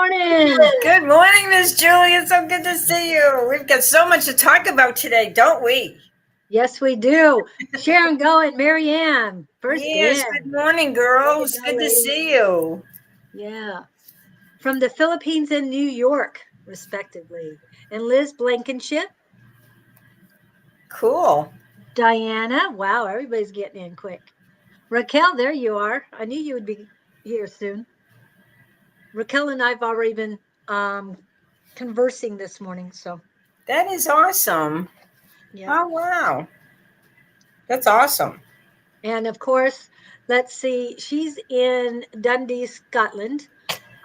morning. Good morning, Miss Julie. It's so good to see you. We've got so much to talk about today, don't we? Yes, we do. Sharon, go and Mary Ann. First Yes. Good in. morning, Way to girls. go, Good to ladies. see you. Yeah. From the Philippines and New York, respectively. And Liz Blankenship, Cool. Diana. Wow, everybody's getting in quick. Raquel, there you are. I knew you would be here soon. Raquel and I've already been conversing this morning. So, That is awesome. yeah. Oh, wow. That's awesome. And of course, let's see, she's in Dundee, Scotland.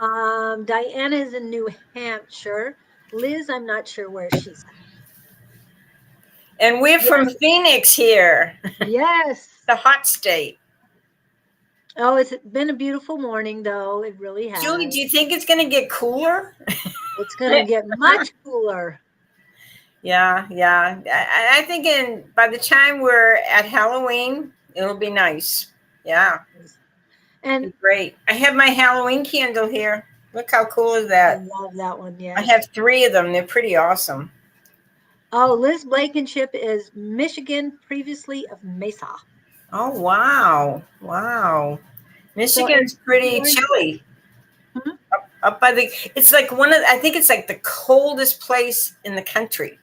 Diana is in New Hampshire. Liz, I'm not sure where she's at. And we're from Yes, Phoenix here, yes. the hot state. Oh, it's been a beautiful morning, though. It really Julie, has. do you think it's going to get cooler? It's going to get much cooler. Yeah. I think by the time we're at Halloween, it'll be nice. Yeah, And be great. I have my Halloween candle here. Look how cool is I that? love that one. I Yes. have 3 of them. They're pretty awesome. Oh, Liz Blankenship is Michigan, previously of Mesa. Oh, wow. Wow. So, Michigan's pretty where are you at? chilly. Mhm. Up by it's like I think it's like the coldest place in the country.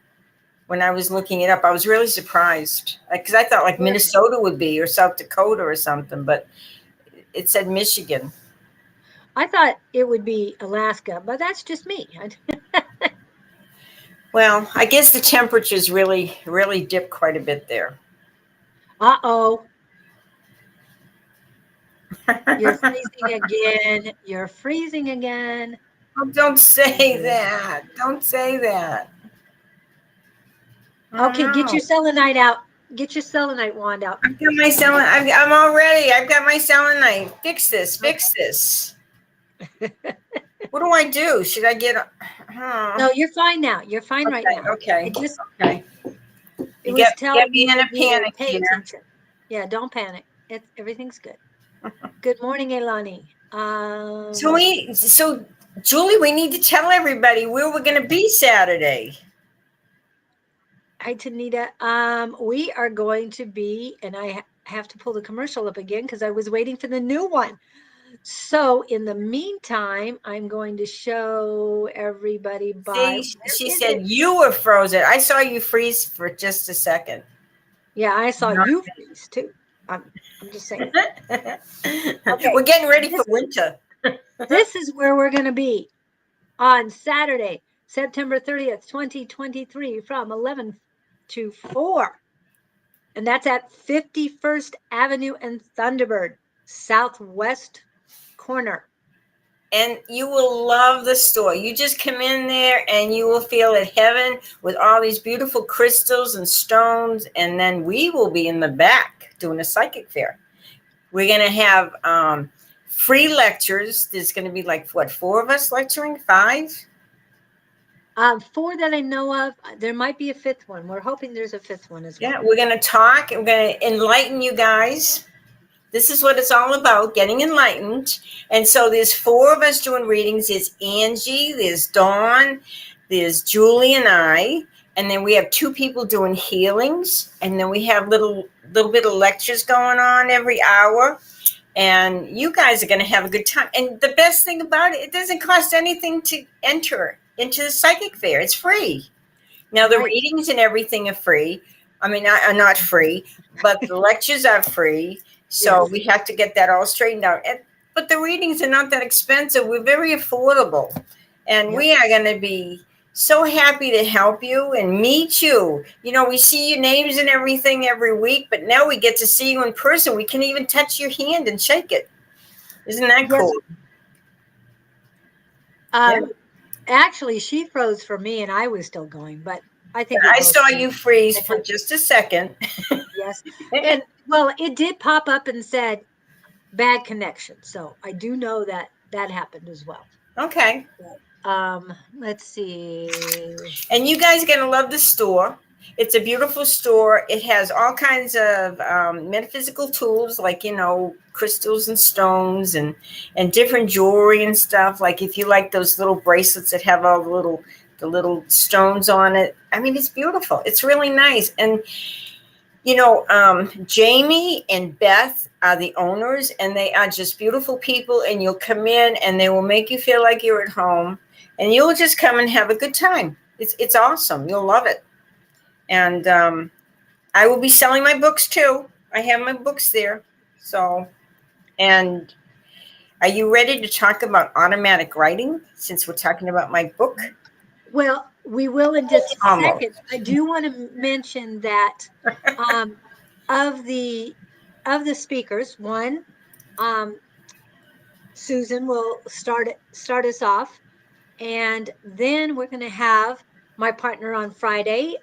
When I was looking it up, I was really surprised because I thought like Where? Minnesota would be or South Dakota or something, but it said Michigan. I thought it would be Alaska, but that's just me. Well, I guess the temperatures really dip quite a bit there. Uh-oh. You're freezing again. You're freezing again. Oh, don't say that. Don't say that. Oh Okay, get your no. selenite out. Get your selenite wand out. I've got my selenite. I'm all ready. I've got my selenite. Fix this. Fix this. What do I do? Should I get? No, you're fine now. You're fine right Okay. now. Okay. It You was get telling me in you a to panic pay here. attention. Yeah, don't panic. Everything's good. Good morning, Elani. So Julie, we need to tell everybody where we're going to be Saturday. Hi, Tanita. We are going to be, and I have to pull the commercial up again because I was waiting for the new one. So in the meantime, I'm going to show everybody See, where she is it? said you were frozen. I saw you freeze for just a second. Yeah, I saw you freeze too. I'm just saying. Okay. We're getting ready for winter. This is where we're going to be on Saturday, September 30th, 2023 from 11 to 4. And that's at 51st Avenue and Thunderbird, southwest corner. And you will love the store. You just come in there and you will feel at heaven with all these beautiful crystals and stones. And then we will be in the back doing a psychic fair. We're going to have free lectures. There's going to be like, what, 4 of us lecturing? 5? 4 that I know of. There might be a 5th one. We're hoping there's a 5th one as well. Yeah, we're going to talk. We're going to enlighten you guys. This is what it's all about, getting enlightened. And so there's 4 of us doing readings. There's Angie, there's Dawn, there's Julie and I. And then we have 2 people doing healings. And then we have little bit of lectures going on every hour. And you guys are going to have a good time. And the best thing about it, it doesn't cost anything to enter into the psychic fair. It's free. Now, the readings and everything are free. I mean, are not free, but the lectures are free. So we have to get that all straightened out. But the readings are not that expensive. We're very affordable. And we are going to be so happy to help you and meet you. You know, we see your names and everything every week, but now we get to see you in person. We can even touch your hand and shake it. Isn't that cool? Actually, she froze for me and I was still going, but I think I saw you freeze for just a second. Yes. And well, it did pop up and said bad connection. So I do know that happened as well. Okay. Let's see. And you guys are going to love the store. It's a beautiful store. It has all kinds of metaphysical tools, like, crystals and stones and different jewelry and stuff. Like if you like those little bracelets that have all the little stones on it. I mean, it's beautiful. It's really nice. And Jamie and Beth are the owners, and they are just beautiful people. And you'll come in, and they will make you feel like you're at home, and you'll just come and have a good time. It's awesome. You'll love it. And I will be selling my books too. I have my books there. So, and are you ready to talk about automatic writing since we're talking about my book? Well, we will in just a Almost. second. I do want to mention that of the speakers, one, Susan will start us off, and then we're going to have my partner on Friday.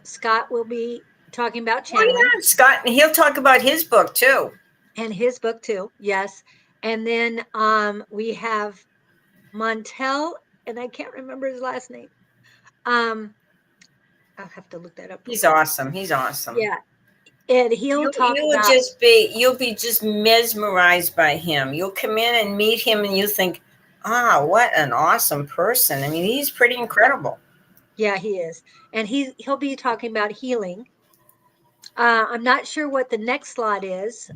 Scott will be talking about channeling. Oh, yeah, Scott, and he'll talk about his book too. And his book too, yes. And then we have Montel, and I can't remember his last name. I'll have to look that up. He's awesome. He's awesome. Yeah. And he'll talk about. You'll be just mesmerized by him. You'll come in and meet him and you think, what an awesome person. I mean, he's pretty incredible. Yeah, he is. And he'll be talking about healing. I'm not sure what the next slot is,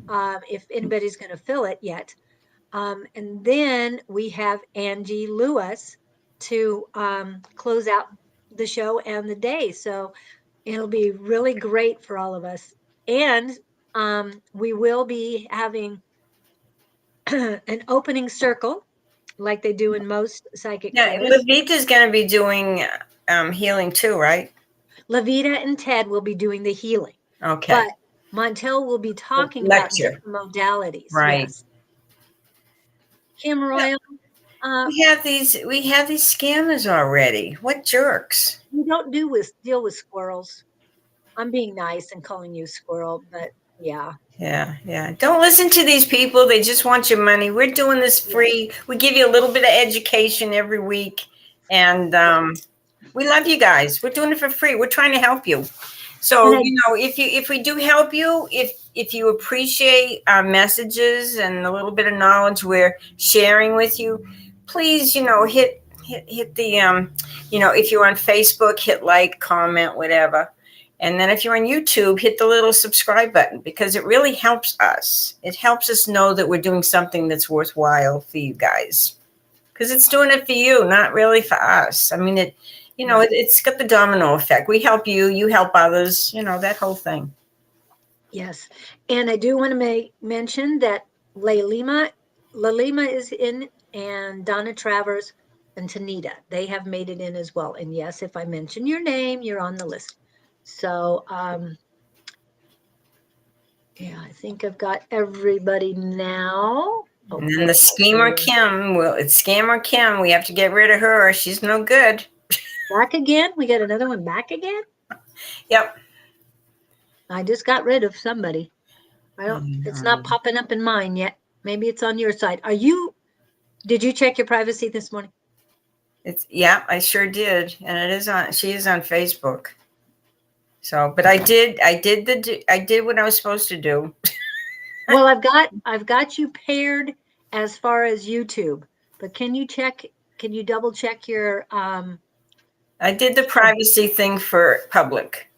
if anybody's going to fill it yet. And then we have Angie Lewis to close out the show and the day. So it'll be really great for all of us. And we will be having an opening circle like they do in most psychic fairs. Levita's going to be doing healing too, right? Levita and Ted will be doing the healing. Okay. But Montel will be talking about different modalities. Right. Yes. Kim Royal. We have these scammers already. What jerks? We don't deal with squirrels. I'm being nice and calling you squirrel, but yeah. Yeah. Don't listen to these people. They just want your money. We're doing this free. We give you a little bit of education every week. And we love you guys. We're doing it for free. We're trying to help you. So, if we do help you, if you appreciate our messages and the little bit of knowledge we're sharing with you, please, hit the, if you're on Facebook, hit like, comment, whatever. And then if you're on YouTube, hit the little subscribe button, because it really helps us. It helps us know that we're doing something that's worthwhile for you guys, because it's doing it for you, not really for us. I mean, it's got the domino effect. We help you, you help others, that whole thing. Yes. And I do want to mention that Lalima is in, and Donna Travers and Tanita. They have made it in as well. And yes, if I mention your name, you're on the list. So, yeah, I think I've got everybody now. And then the Scammer Kim, it's Scammer Kim. We have to get rid of her. She's no good. Back again? We got another one back again? Yep. I just got rid of somebody. It's not popping up in mine yet. Maybe it's on your side. Did you check your privacy this morning? I sure did. And she is on Facebook. So, but I did what I was supposed to do. Well, I've got you paired as far as YouTube, but can you double check your I did the privacy thing for public.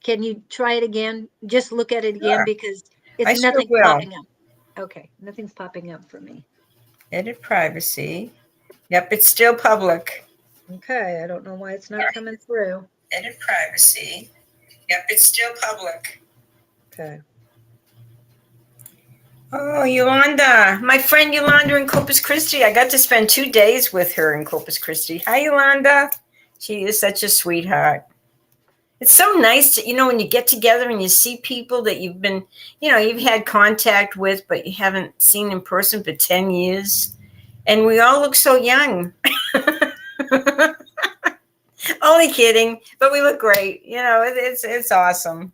Can you try it again? Just look at it again, because it's nothing popping up. Okay, nothing's popping up for me. Edit privacy. Yep, it's still public. Okay, I don't know why it's not coming through. Edit privacy. Yep, it's still public. Okay. Oh, Yolanda. My friend Yolanda in Corpus Christi. I got to spend 2 days with her in Corpus Christi. Hi, Yolanda. She is such a sweetheart. It's so nice to, when you get together and you see people that you've been, you've had contact with, but you haven't seen in person for 10 years. And we all look so young. Only kidding, but we look great. It's awesome.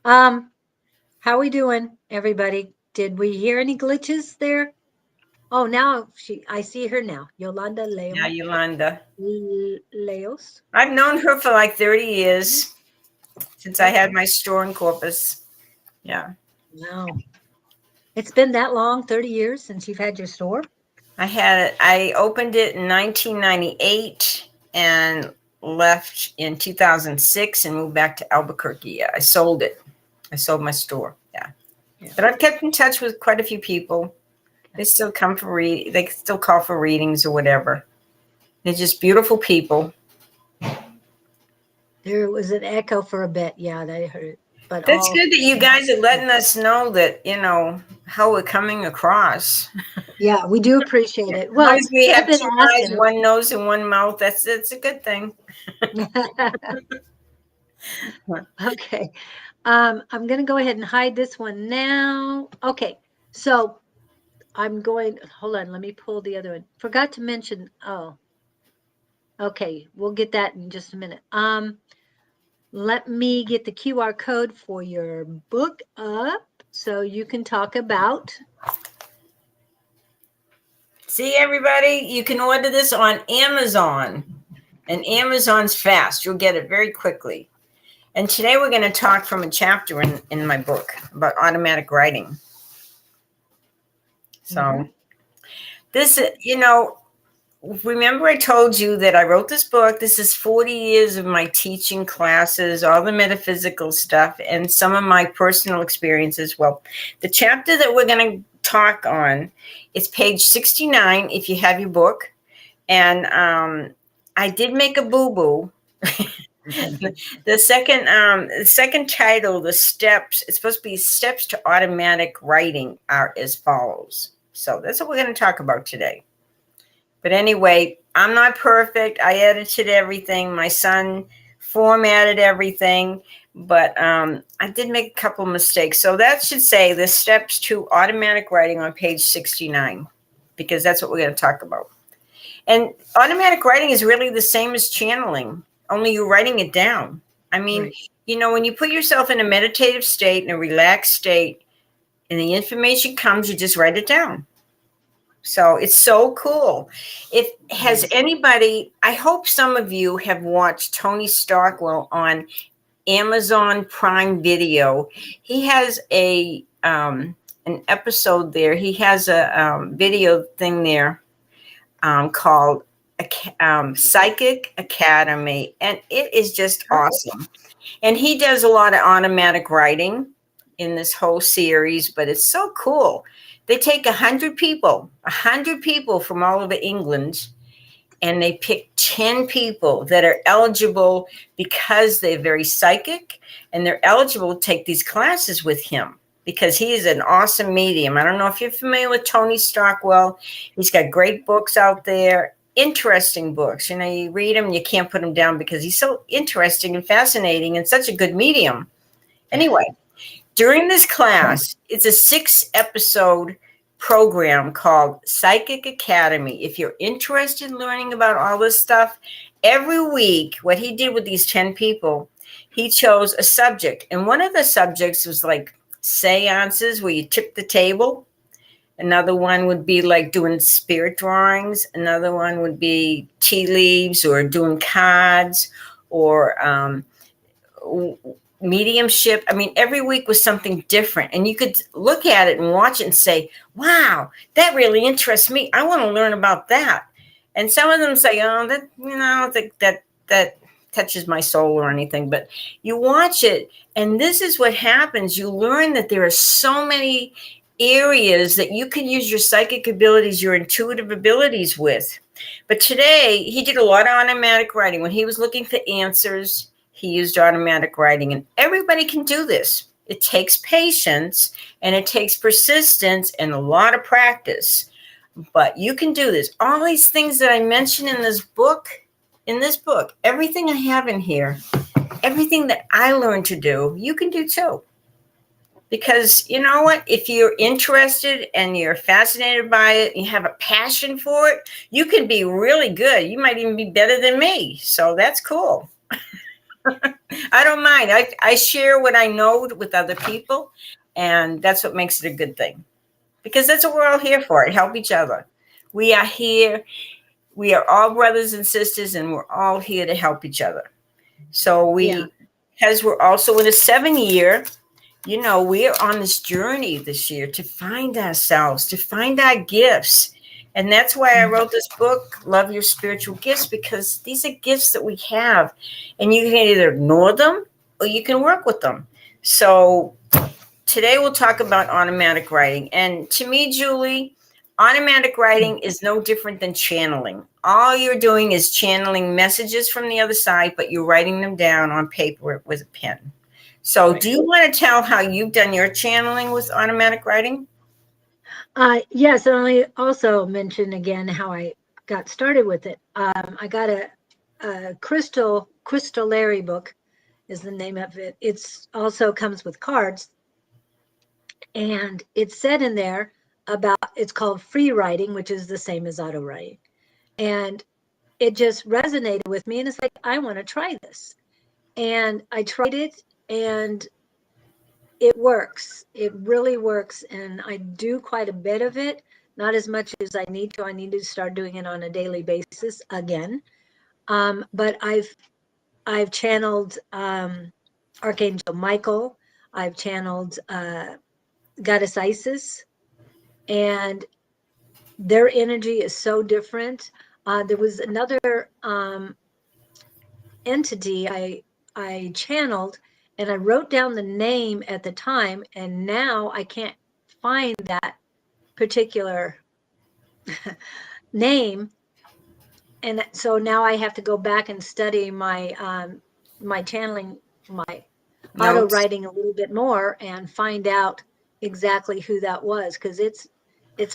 How are we doing, everybody? Did we hear any glitches there? Oh, now I see her now. Yolanda Leos. Yeah, Yolanda. Leos. I've known her for like 30 years. since I had my store in Corpus. Yeah. Wow. It's been that long, 30 years since you've had your store? I opened it in 1998 and left in 2006 and moved back to Albuquerque. Yeah, I sold it. I sold my store. Yeah. But I've kept in touch with quite a few people. They still come for they still call for readings or whatever. They're just beautiful people. There was an echo for a bit. Yeah, they heard it. But That's good that you guys are letting us know that, how we're coming across. Yeah, we do appreciate it. As Well, long as we have I've been two eyes, asking. one nose, and one mouth, that's a good thing. Okay. I'm going to go ahead and hide this one now. Okay. So hold on, let me pull the other one. Forgot to mention, okay, we'll get that in just a minute. Let me get the QR code for your book up so you can talk about. See, everybody, you can order this on Amazon, and Amazon's fast. You'll get it very quickly. And today we're going to talk from a chapter in my book about automatic writing. So this, remember I told you that I wrote this book. This is 40 years of my teaching classes, all the metaphysical stuff, and some of my personal experiences. Well, the chapter that we're going to talk on is page 69 if you have your book. And I did make a boo-boo. The second title, the steps, it's supposed to be steps to automatic writing are as follows. So that's what we're going to talk about today. But anyway, I'm not perfect. I edited everything. My son formatted everything, but I did make a couple mistakes. So that should say the steps to automatic writing on page 69, because that's what we're going to talk about. And automatic writing is really the same as channeling, only you're writing it down. I mean, right. When you put yourself in a meditative state, in a relaxed state, and the information comes, you just write it down. So it's so cool. Has anybody, I hope some of you have watched Tony Stockwell on Amazon Prime Video. He has an episode there. He has a video thing there called Psychic Academy, and it is just awesome. And he does a lot of automatic writing in this whole series, but it's so cool. They take 100 people from all over England, and they pick 10 people that are eligible because they're very psychic, and they're eligible to take these classes with him because he is an awesome medium. I don't know if you're familiar with Tony Stockwell. He's got great books out there, interesting books. You read them, you can't put them down because he's so interesting and fascinating and such a good medium. Anyway, during this class, it's a 6-episode program called Psychic Academy. If you're interested in learning about all this stuff, every week, what he did with these 10 people, he chose a subject. And one of the subjects was like seances where you tip the table. Another one would be like doing spirit drawings. Another one would be tea leaves or doing cards or mediumship. I mean, every week was something different, and you could look at it and watch it and say, wow, that really interests me. I want to learn about that. And some of them say, oh, that, I don't think that touches my soul or anything, but you watch it, and this is what happens. You learn that there are so many areas that you can use your psychic abilities, your intuitive abilities with. But today, he did a lot of automatic writing. When he was looking for answers, he used automatic writing, and everybody can do this. It takes patience, and it takes persistence and a lot of practice, but you can do this. All these things that I mentioned in this book, everything I have in here, everything that I learned to do, you can do too. Because you know what? If you're interested and you're fascinated by it, you have a passion for it, you can be really good. You might even be better than me. So that's cool. I don't mind. I share what I know with other people, and that's what makes it a good thing. Because that's what we're all here for, to help each other. We are here. We are all brothers and sisters, and we're all here to help each other. So because we're also in a 7-year, we're on this journey this year to find ourselves, to find our gifts. And that's why I wrote this book, Love Your Spiritual Gifts, because these are gifts that we have. And you can either ignore them or you can work with them. So today we'll talk about automatic writing. And to me, Julie, automatic writing is no different than channeling. All you're doing is channeling messages from the other side, but you're writing them down on paper with a pen. So do you want to tell how you've done your channeling with automatic writing? Yes, and I also mention again how I got started with it. I got a Crystallary book is the name of it. It's also comes with cards, and it said in there about it's called free writing, which is the same as auto writing, and it just resonated with me. And it's like, I want to try this, and I tried it, and it works. It really works. And I do quite a bit of it, not as much as I need to. I need to start doing it on a daily basis again. But I've channeled Archangel Michael. I've channeled Goddess Isis, and their energy is so different. There was another entity I channeled, and I wrote down the name at the time, and now I can't find that particular name. And so now I have to go back and study my channeling, my auto writing a little bit more and find out exactly who that was, because it's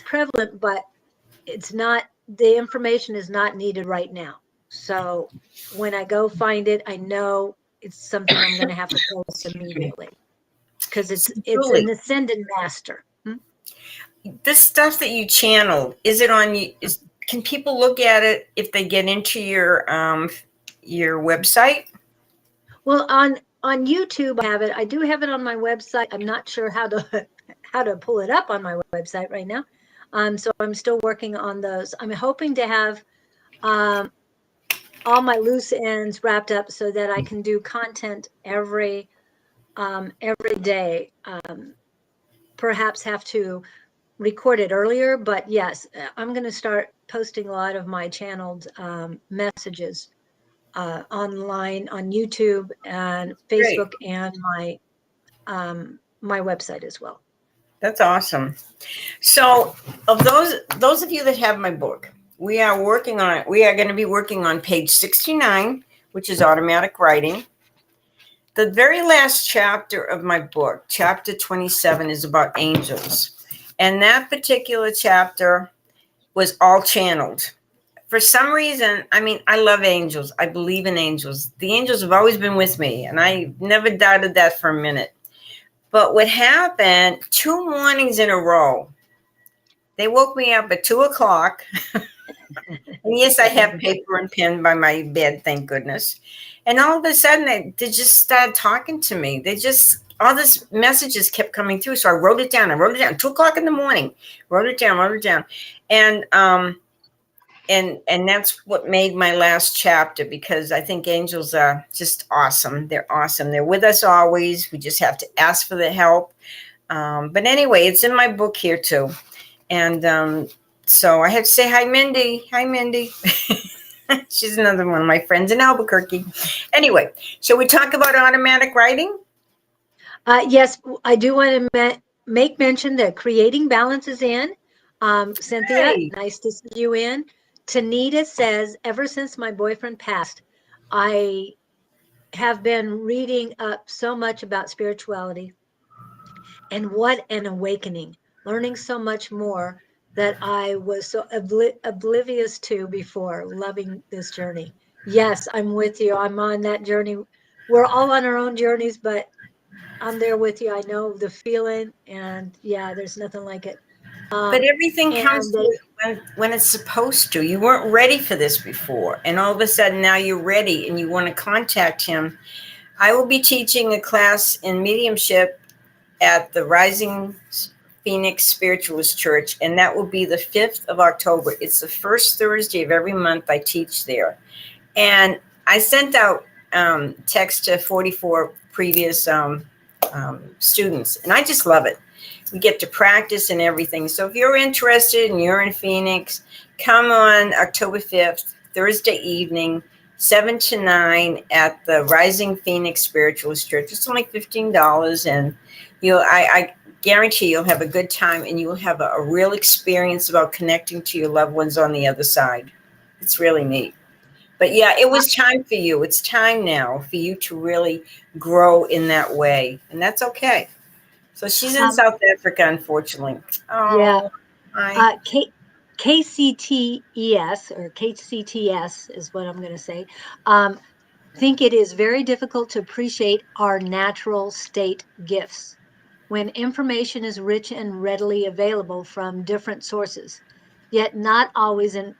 prevalent, but it's not, the information is not needed right now. So when I go find it, I know it's something I'm going to have to post immediately, because it's an ascended master. This stuff that you channeled, is it on you? Can people look at it if they get into your website? Well, on YouTube, I have it. I do have it on my website. I'm not sure how to pull it up on my website right now. So I'm still working on those. I'm hoping to have all my loose ends wrapped up so that I can do content every day. Perhaps have to record it earlier, but yes, I'm going to start posting a lot of my channeled messages online on YouTube and Facebook. Great. And my website as well. That's awesome. So, of those of you that have my book, we are working on it. We are going to be working on page 69, which is automatic writing. The very last chapter of my book, chapter 27, is about angels. And that particular chapter was all channeled. For some reason, I love angels. I believe in angels. The angels have always been with me, and I never doubted that for a minute. But what happened, 2 mornings in a row, they woke me up at 2 o'clock. And yes, I have paper and pen by my bed, thank goodness. And all of a sudden, they just started talking to me. All these messages kept coming through. So I wrote it down. 2 o'clock in the morning. Wrote it down. And that's what made my last chapter, because I think angels are just awesome. They're awesome. They're with us always. We just have to ask for the help. But anyway, it's in my book here too. And so I have to say hi, Mindy. Hi, Mindy. She's another one of my friends in Albuquerque. Anyway, shall we talk about automatic writing? Yes, I do want to make mention that Creating Balance is in. Cynthia, hey. Nice to see you in. Tanita says, ever since my boyfriend passed, I have been reading up so much about spirituality, and what an awakening, learning so much more that I was so oblivious to before. Loving this journey. Yes, I'm with you. I'm on that journey. We're all on our own journeys, but I'm there with you. I know the feeling, and yeah, there's nothing like it. But everything comes when it's supposed to. You weren't ready for this before, and all of a sudden now you're ready and you want to contact him. I will be teaching a class in mediumship at the Rising Phoenix Spiritualist Church, and that will be the 5th of October. It's the first Thursday of every month I teach there. And I sent out text to 44 previous students, and I just love it. We get to practice and everything. So if you're interested and you're in Phoenix, come on October 5th, Thursday evening, 7 to 9 at the Rising Phoenix Spiritualist Church. It's only $15, and I guarantee you'll have a good time, and you will have a real experience about connecting to your loved ones on the other side. It's really neat. But yeah, it was time for you. It's time now for you to really grow in that way, and that's okay. So she's in South Africa, unfortunately. Yeah. Oh, I KCTES or KCTS is what I'm going to say. Think it is very difficult to appreciate our natural state gifts when information is rich and readily available from different sources, yet not always in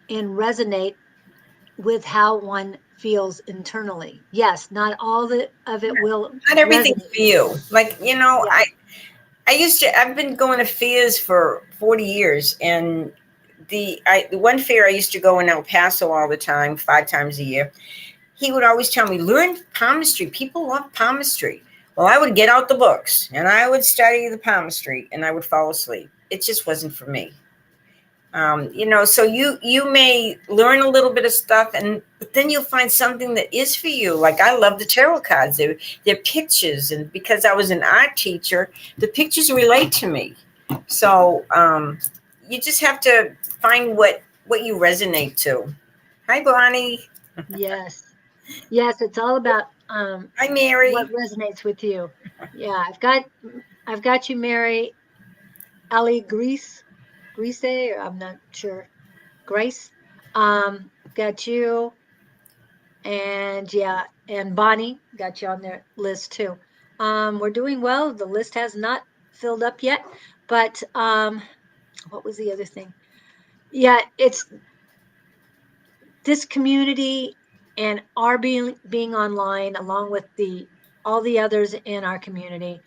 resonate with how one feels internally. Yes, not all of it will not everything resonate. for you. Like, Yeah. I've been going to fairs for 40 years, and the one fair I used to go in El Paso all the time, 5 times a year. He would always tell me, learn palmistry. People love palmistry. Well, I would get out the books and I would study the palmistry and I would fall asleep. It just wasn't for me. So you may learn a little bit of stuff, but then you'll find something that is for you. Like, I love the tarot cards. They're pictures, and because I was an art teacher, the pictures relate to me. So you just have to find what you resonate to. Hi, Bonnie. Yes. Yes, it's all about Hi, Mary. what resonates with you. Yeah, I've got you, Mary Ali Grease, or I'm not sure. Grace. Got you, and yeah, and Bonnie got you on their list too. We're doing well. The list has not filled up yet, but what was the other thing? Yeah, it's this community and our being online along with all the others in our community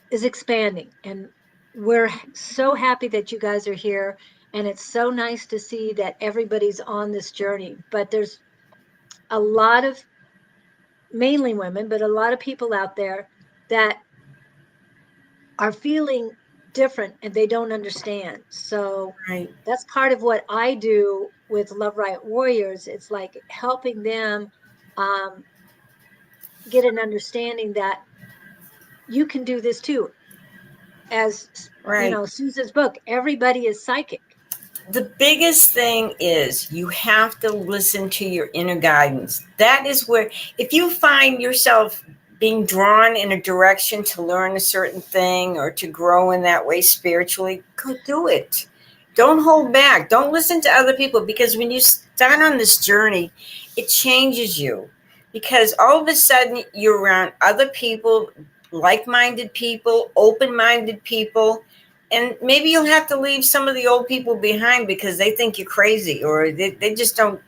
is expanding, and we're so happy that you guys are here, and it's so nice to see that everybody's on this journey. But there's a lot of, mainly women, but a lot of people out there that are feeling different and they don't understand. So Right. that's part of what I do with Love Right Warriors. It's like helping them um, get an understanding that you can do this too. As Right. Susan's book, everybody is psychic. The biggest thing is you have to listen to your inner guidance. That is where, if you find yourself being drawn in a direction to learn a certain thing or to grow in that way spiritually, go do it. Don't hold back. Don't listen to other people, because when you start on this journey, it changes you. Because all of a sudden you're around other people, like minded people, open minded people, and maybe you'll have to leave some of the old people behind because they think you're crazy, or they just don't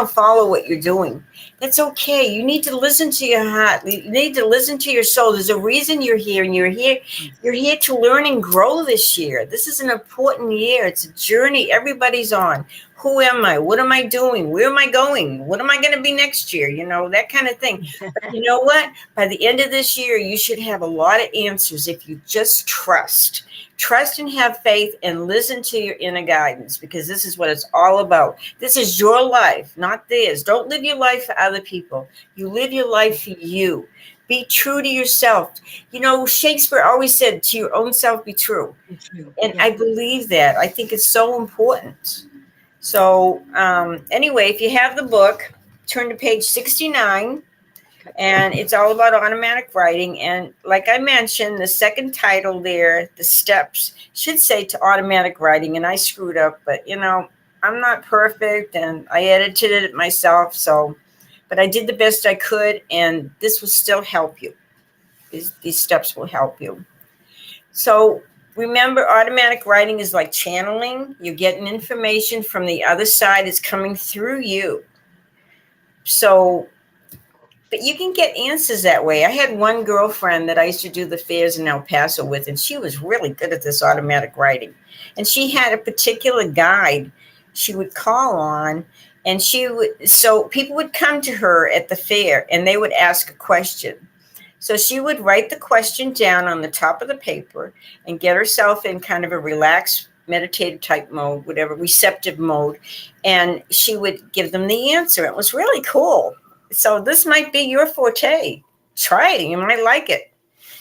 follow what you're doing. That's okay. You need to listen to your heart. You need to listen to your soul. There's a reason you're here, and you're here to learn and grow this year. This is an important year. It's a journey everybody's on. Who am I? What am I doing? Where am I going? What am I going to be next year? That kind of thing. But you know what? By the end of this year, you should have a lot of answers if you just trust. Trust and have faith and listen to your inner guidance, because this is what it's all about. This is your life, not theirs. Don't live your life for other people. You live your life for you. Be true to yourself. Shakespeare always said, to your own self be true. And Yeah. I believe that. I think it's so important. So anyway, if you have the book, turn to page 69. Okay. And it's all about automatic writing. And like I mentioned, the second title there, the steps, should say to automatic writing. And I screwed up, but I'm not perfect, and I edited it myself. But I did the best I could, and this will still help you. These steps will help you. So remember, automatic writing is like channeling. You're getting information from the other side. It's coming through you. But you can get answers that way. I had one girlfriend that I used to do the fairs in El Paso with, and she was really good at this automatic writing. And she had a particular guide she would call on, And so people would come to her at the fair and they would ask a question. So she would write the question down on the top of the paper and get herself in kind of a relaxed, meditative type mode, whatever, receptive mode. And she would give them the answer. It was really cool. So this might be your forte. Try it. You might like it.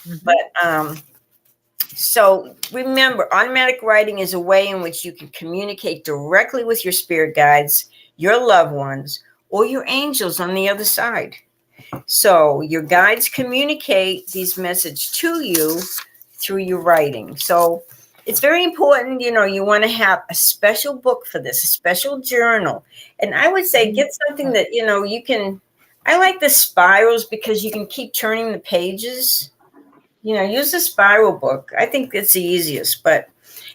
Mhm. But so remember, automatic writing is a way in which you can communicate directly with your spirit guides, your loved ones, or your angels on the other side. So your guides communicate these messages to you through your writing. So it's very important, you want to have a special book for this, a special journal. And I would say get something that, you can. I like the spirals because you can keep turning the pages. Use a spiral book. I think it's the easiest. But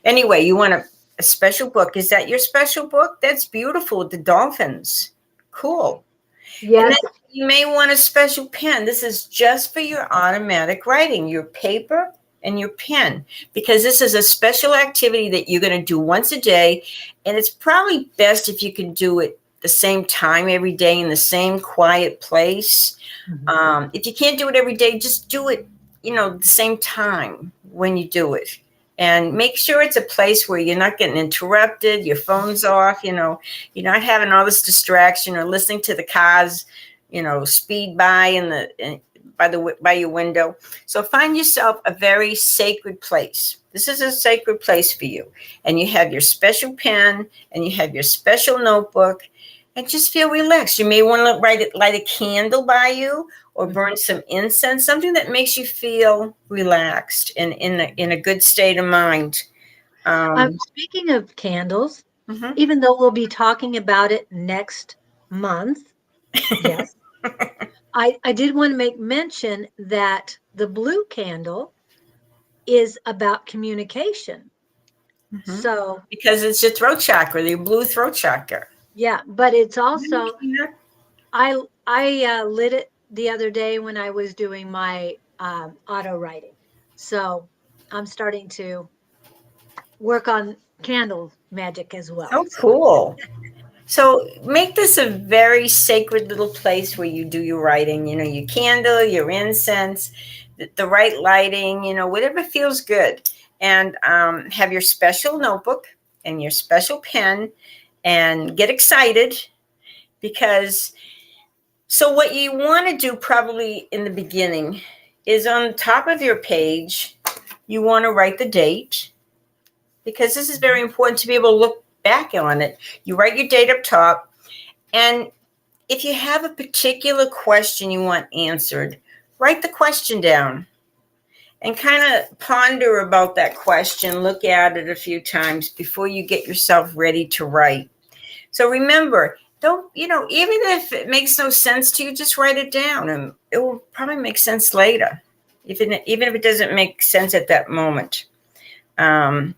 anyway, you want a special book. Is that your special book? That's beautiful. The dolphins. Cool. And then Yes. you may want a special pen. This is just for your automatic writing, your paper and your pen, because this is a special activity that you're going to do once a day. And it's probably best if you can do it the same time every day in the same quiet place. Mhm. If you can't do it every day, just do it, the same time when you do it. And make sure it's a place where you're not getting interrupted, your phone's off, you're not having all this distraction or listening to the cars, speed by by your window. So find yourself a very sacred place. This is a sacred place for you. And you have your special pen and you have your special notebook and just feel relaxed. You may want to light a candle by you or burn some incense, something that makes you feel relaxed and in a good state of mind. Speaking of candles, Mhm. even though we'll be talking about it next month, yes, I did want to make mention that the blue candle is about communication. Mhm. So, Because it's your throat chakra, your blue throat chakra. yeah, but it's also I lit it the other day when I was doing my auto writing. So, I'm starting to work on candle magic as well. So So, cool. So make this a very sacred little place where you do your writing, your candle, your incense, the right lighting, whatever feels good. And have your special notebook and your special pen and get excited because so what you want to do probably in the beginning is on the top of your page, you want to write the date because this is very important to be able to look back on it. You write your date up top. And if you have a particular question you want answered, write the question down and kind of ponder about that question. Look at it a few times before you get yourself ready to write. So remember, don't, even if it makes no sense to you, just write it down and it will probably make sense later, even if it doesn't make sense at that moment. Um,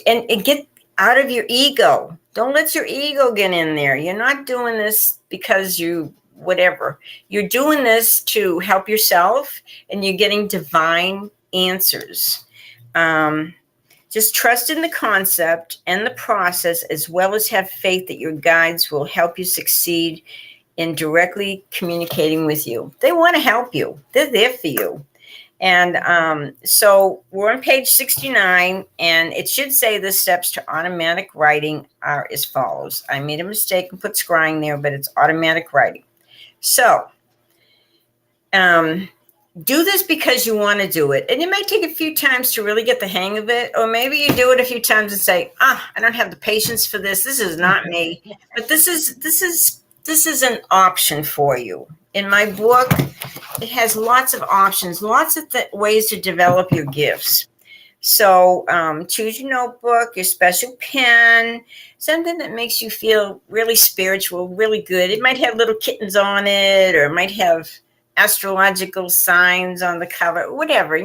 and get out of your ego. Don't let your ego get in there. You're not doing this because you whatever. You're doing this to help yourself, and you're getting divine answers. Um, just trust in the concept and the process, as well as have faith that your guides will help you succeed in directly communicating with you. They want to help you. They're there for you. And so we're on page 69, and it should say the steps to automatic writing are as follows. I made a mistake and put scrying there, but it's automatic writing. So do this because you want to do it. And it might take a few times to really get the hang of it. Or maybe you do it a few times and say, I don't have the patience for this. This is not me. But this is an option for you. In my book, it has lots of options, lots of ways to develop your gifts. So choose your notebook, your special pen, something that makes you feel really spiritual, really good. It might have little kittens on it, or it might have astrological signs on the cover, whatever,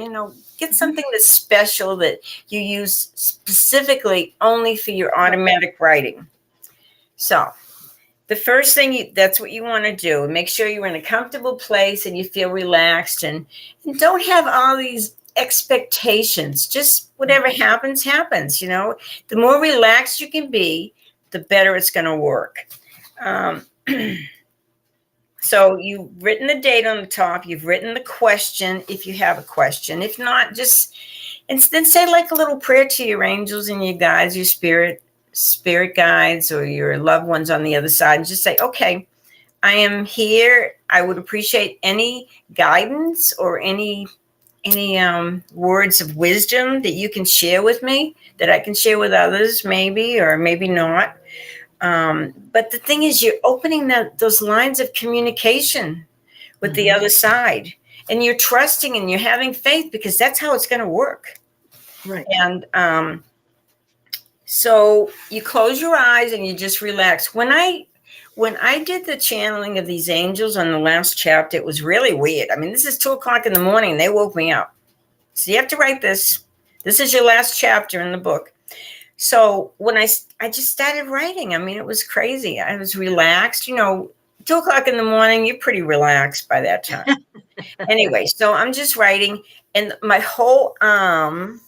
get something that's special that you use specifically only for your automatic writing. So the first thing that's what you want to do. Make sure you're in a comfortable place and you feel relaxed and don't have all these expectations. Just whatever happens. The more relaxed you can be, the better it's going to work. Um, so you've written the date on the top. You've written the question if you have a question. If not, just and then say like a little prayer to your angels and your guides, your spirit guides, or your loved ones on the other side. And just say, okay, I am here. I would appreciate any guidance or any words of wisdom that you can share with me, that I can share with others, maybe or maybe not. But the thing is, you're opening those lines of communication with the other side, and you're trusting and you're having faith, because that's how it's going to work. Right. And so you close your eyes and you just relax. When I did the channeling of these angels on the last chapter, it was really weird. I mean, this is 2:00 in the morning. They woke me up. So you have to write this. This is your last chapter in the book. So when I just started writing, I mean, it was crazy. I was relaxed. 2:00 in the morning, you're pretty relaxed by that time. Anyway, so I'm just writing, and my whole arm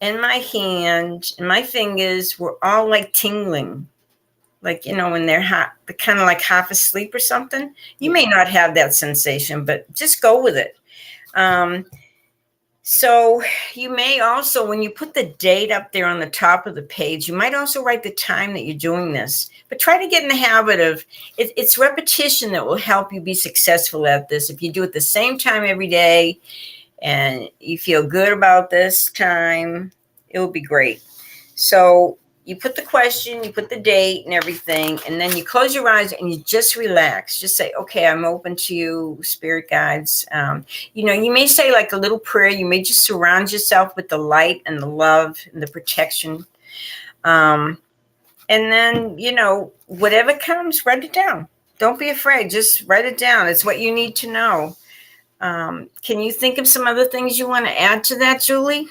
and my hand and my fingers were all like tingling. Like, when they're kind of like half asleep or something. You may not have that sensation, but just go with it. So you may also, when you put the date up there on the top of the page, you might also write the time that you're doing this. But try to get in the habit of it's repetition that will help you be successful at this. If you do it the same time every day and you feel good about this time, it will be great. So you put the question, you put the date and everything, and then you close your eyes and you just relax. Just say, okay, I'm open to you, spirit guides. You may say like a little prayer. You may just surround yourself with the light and the love and the protection. And then, whatever comes, write it down. Don't be afraid. Just write it down. It's what you need to know. Can you think of some other things you want to add to that, Julie?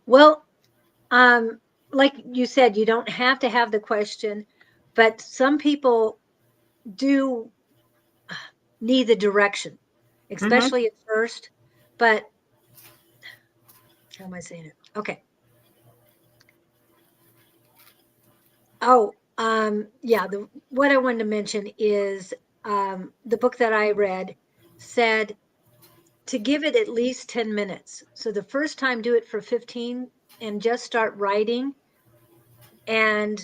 Well, like you said, you don't have to have the question, but some people do need the direction, especially at first. But how am I saying it? Okay. Oh, yeah. What I wanted to mention is the book that I read said to give it at least 10 minutes. So the first time, do it for 15 and just start writing. And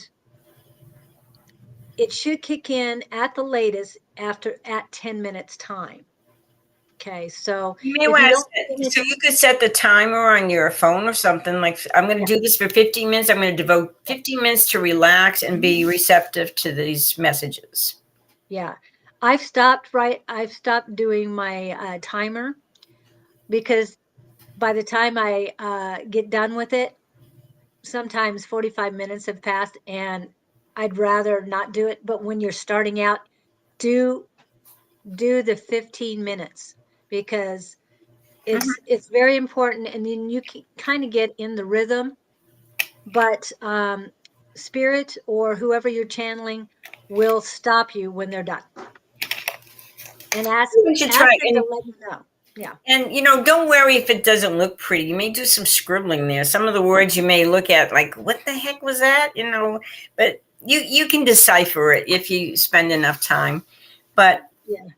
it should kick in at the latest at 10 minutes time. Okay, so You may if you want don't to, so you could set the timer on your phone or something. Like, I'm going to do this for 15 minutes. I'm going to devote 15 minutes to relax and be receptive to these messages. Yeah, I've stopped doing my timer, because by the time I get done with it, sometimes 45 minutes have passed and I'd rather not do it. But when you're starting out, do the 15 minutes, because it's very important, and then you can kind of get in the rhythm. But spirit or whoever you're channeling will stop you when they're done and ask You should them try, to let you know. Yeah. and don't worry if it doesn't look pretty. You may do some scribbling there. Some of the words you may look at like, what the heck was that? But you can decipher it if you spend enough time. But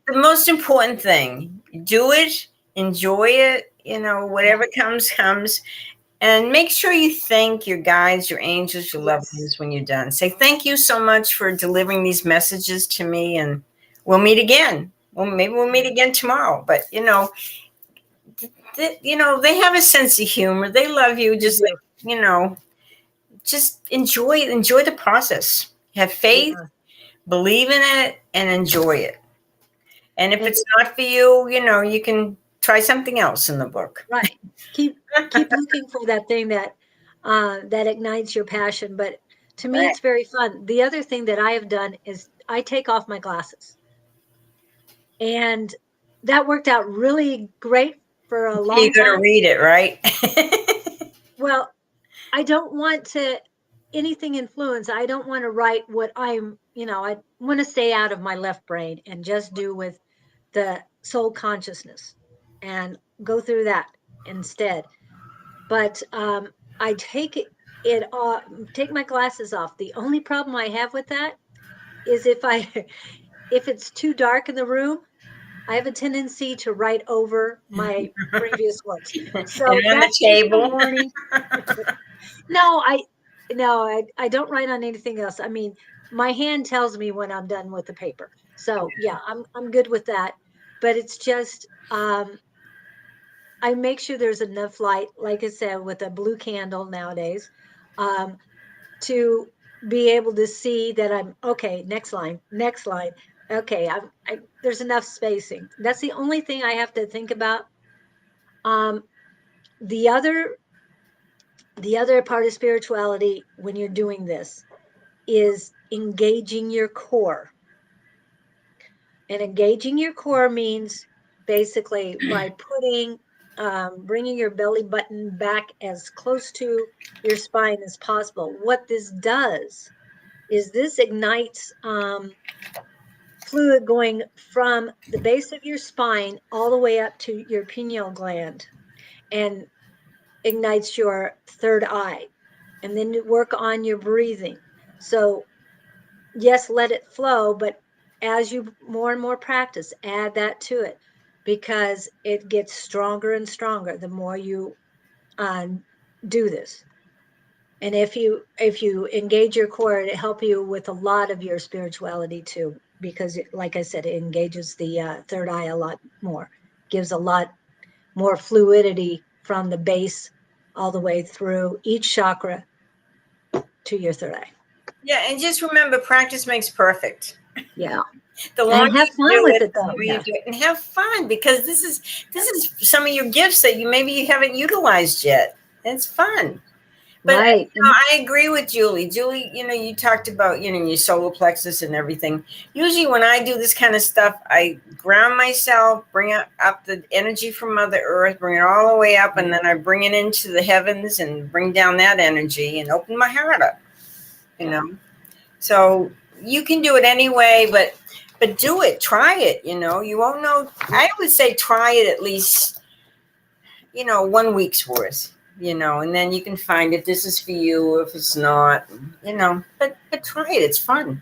the most important thing, do it, enjoy it, whatever comes. And make sure you thank your guides, your angels, your loved ones when you're done. Say, thank you so much for delivering these messages to me, and we'll meet again. Well, maybe we'll meet again tomorrow. But, they have a sense of humor. They love you. Just like, just enjoy the process. Have faith, believe in it, and enjoy it. And if it's not for you, you can try something else in the book. Right. Keep looking for that thing that ignites your passion. But to me, it's very fun. The other thing that I have done is I take off my glasses, and that worked out really great for a long You're going time. to read it, right? Well, I don't want anything influence. I don't want to write what I want to stay out of my left brain and just do with the soul consciousness and go through that instead. But I take my glasses off. The only problem I have with that is if it's too dark in the room, I have a tendency to write over my previous works. So And on the that's just a table. warning. No, I don't write on anything else. I mean, my hand tells me when I'm done with the paper. So yeah, I'm good with that. But it's just I make sure there's enough light, like I said, with a blue candle nowadays, um, to be able to see that I'm okay. Next line, next line. Okay, there's enough spacing. That's the only thing I have to think about. Um, the other the other part of spirituality when you're doing this is engaging your core. And engaging your core means basically by bringing your belly button back as close to your spine as possible. What this does is this ignites fluid going from the base of your spine all the way up to your pineal gland and ignites your third eye. And then you work on your breathing. So yes, let it flow, but as you more and more practice, add that to it because it gets stronger and stronger the more you do this. And if you engage your core, it help you with a lot of your spirituality too, because like I said, it engages the third eye a lot more, gives a lot more fluidity from the base all the way through each chakra to your third eye. Yeah, and just remember, practice makes perfect. Yeah. The longer And have you fun do with it, it the though. more Yeah. you do it, and have fun because this is some of your gifts that you haven't utilized yet. It's fun. But Right. I agree with Julie. Julie, you talked about your solar plexus and everything. Usually, when I do this kind of stuff, I ground myself, bring up the energy from Mother Earth, bring it all the way up, and then I bring it into the heavens and bring down that energy and open my heart up. So you can do it anyway, but do it. Try it. You won't know. I would say try it at least 1 week's worth. And then you can find if this is for you, or if it's not. But try it. It's fun.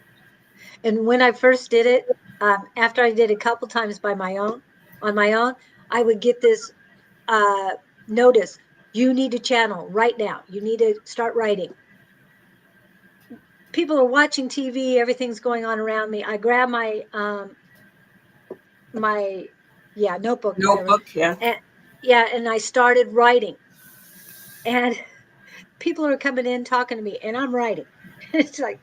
And when I first did it, after I did a couple times on my own, I would get this uh, notice: you need to channel right now. You need to start writing. People are watching TV. Everything's going on around me. I grab my notebook, whatever, Notebook, yeah. and and I started writing. And people are coming in talking to me, and I'm writing. It's like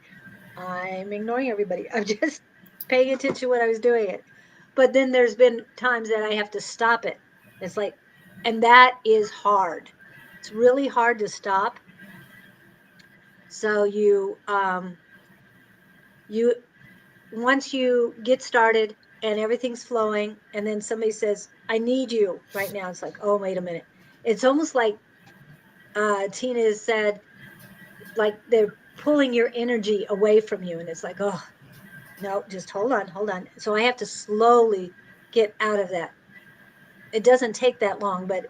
I'm ignoring everybody. I'm just paying attention to what I was doing it. But then there's been times that I have to stop it. It's like, and that is hard. It's really hard to stop. So you once you get started and everything's flowing, and then somebody says, "I need you right now." It's like, oh, wait a minute. It's almost like Tina has said, like they're pulling your energy away from you, and it's like, oh no, just hold on, hold on. So I have to slowly get out of that. It doesn't take that long, but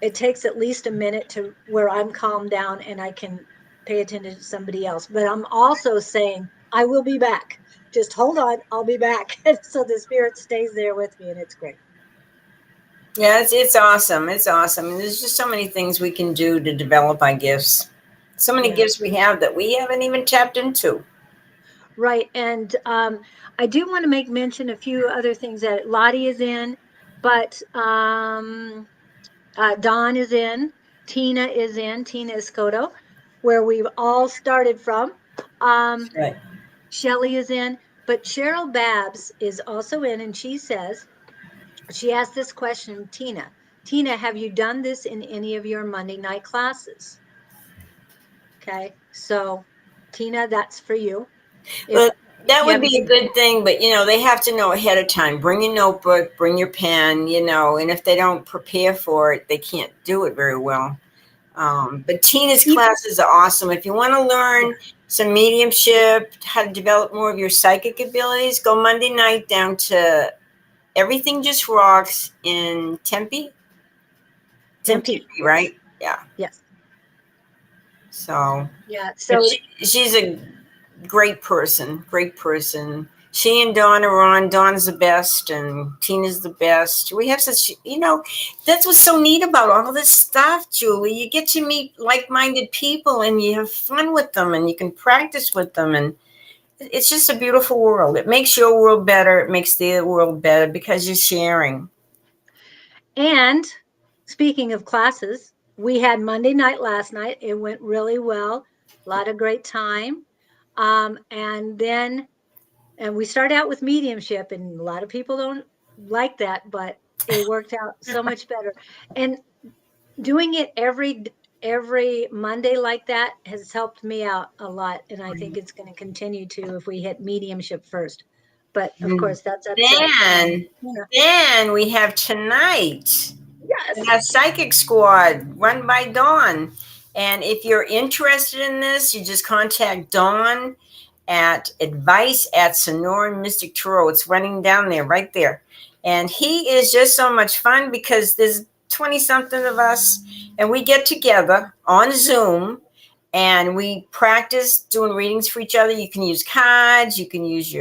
it takes at least a minute to where I'm calmed down and I can pay attention to somebody else. But I'm also saying, I will be back. Just hold on, I'll be back. So the spirit stays there with me, and it's great. Yeah, it's awesome. It's awesome. And there's just so many things we can do to develop our gifts. So many Yeah. gifts we have that we haven't even tapped into. Right. And I do want to make mention a few other things that Lottie is in, but Dawn is in, Tina is in, Tina Escoto, where we've all started from. Right. Shelly is in, but Cheryl Babs is also in, and she asked this question, Tina. Tina, have you done this in any of your Monday night classes? Okay, so Tina, that's for you. If Well, that you would haven't be a good thing, but they have to know ahead of time. Bring your notebook, bring your pen, and if they don't prepare for it, they can't do it very well. But Tina's even, classes are awesome. If you want to yeah, learn some mediumship, how to develop more of your psychic abilities, go Monday night down to Everything Just Rocks in Tempe. It's in Tempe, Tempe, yes, right? Yeah. yes, So, yeah. but So she's a great person, great person. She and Dawn are on. Dawn's the best, and Tina's the best. We have such, that's what's so neat about all this stuff, Julie. You get to meet like-minded people, and you have fun with them, and you can practice with them, and it's just a beautiful world. It makes your world better. It makes their world better because you're sharing. And speaking of classes, we had Monday night last night. It went really well. A lot of great time. And we start out with mediumship, and a lot of people don't like that, but it worked out so much better. And doing it every Monday like that has helped me out a lot, and I think it's going to continue to if we hit mediumship first. But of course, that's up to Then we have tonight. yes, A psychic squad run by Dawn. And if you're interested in this, you just contact Dawn at advice@Sonora Mystic Tarot. It's running down there, right there. And he is just so much fun because there's 20 something of us, and we get together on Zoom and we practice doing readings for each other. You can use cards, you can use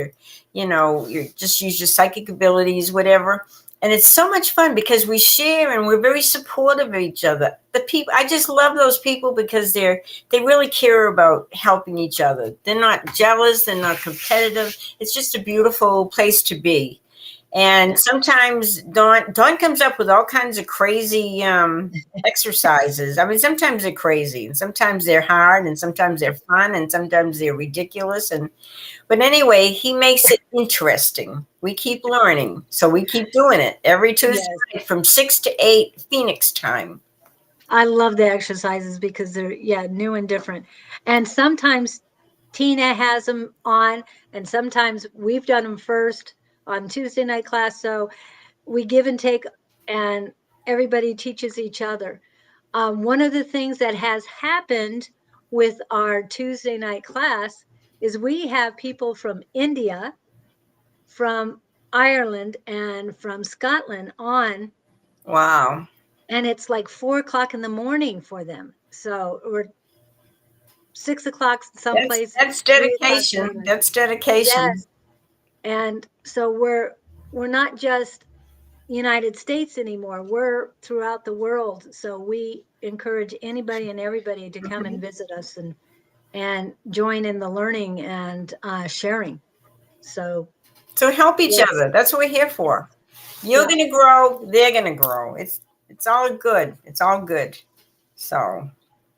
just use your psychic abilities, whatever. And it's so much fun because we share and we're very supportive of each other. The people, I just love those people because they really care about helping each other. They're not jealous, they're not competitive. It's just a beautiful place to be. And sometimes Dawn comes up with all kinds of crazy exercises. I mean, sometimes they're crazy, and sometimes they're hard, and sometimes they're fun, and sometimes they're ridiculous. But anyway, he makes it interesting. We keep learning, so we keep doing it every Tuesday night from 6 to 8 Phoenix time. I love the exercises because they're new and different. And sometimes Tina has them on, and sometimes we've done them first on Tuesday night class. So we give and take, and everybody teaches each other. One of the things that has happened with our Tuesday night class is we have people from India, from Ireland, and from Scotland on. Wow. And it's like 4 o'clock in the morning for them. So we're 6 o'clock someplace. That's 3 o'clock. dedication. That's dedication. Yes. And so we're not just United States anymore. We're throughout the world. So we encourage anybody and everybody to come and visit us and join in the learning and sharing. So help each other. That's what we're here for. You're gonna grow, they're gonna grow. It's all good. It's all good. So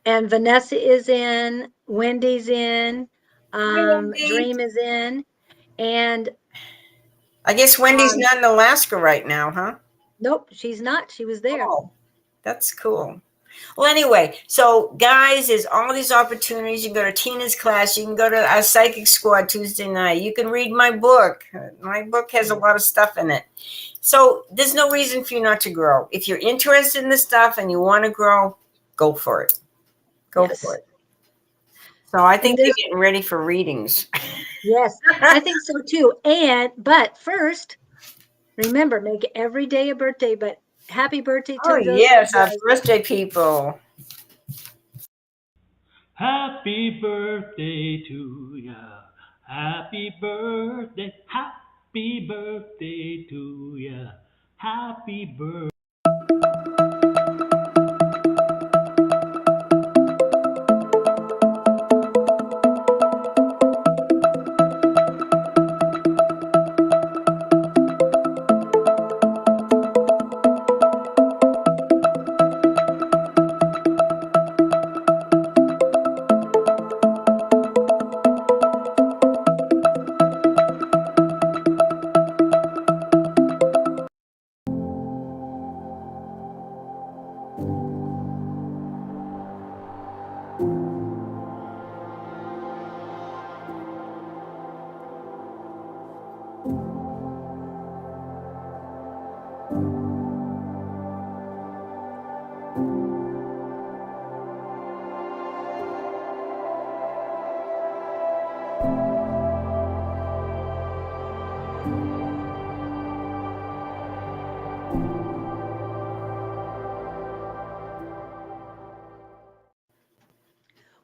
and Vanessa is in, Wendy's in, Dream is in, and I guess Wendy's not in Alaska right now, huh? Nope, she's not. She was there. Oh, that's cool. Well, anyway, so guys, there's all these opportunities. You can go to Tina's class. You can go to our psychic squad Tuesday night. You can read my book. My book has a lot of stuff in it. So there's no reason for you not to grow. If you're interested in this stuff and you want to grow, go for it. Go for it. So I think they're getting ready for readings. Yes, I think so too. But first, remember, make every day a birthday, but happy birthday to those. Yes, our birthday people. Happy birthday to ya. Happy birthday. Happy birthday to ya. Happy birthday.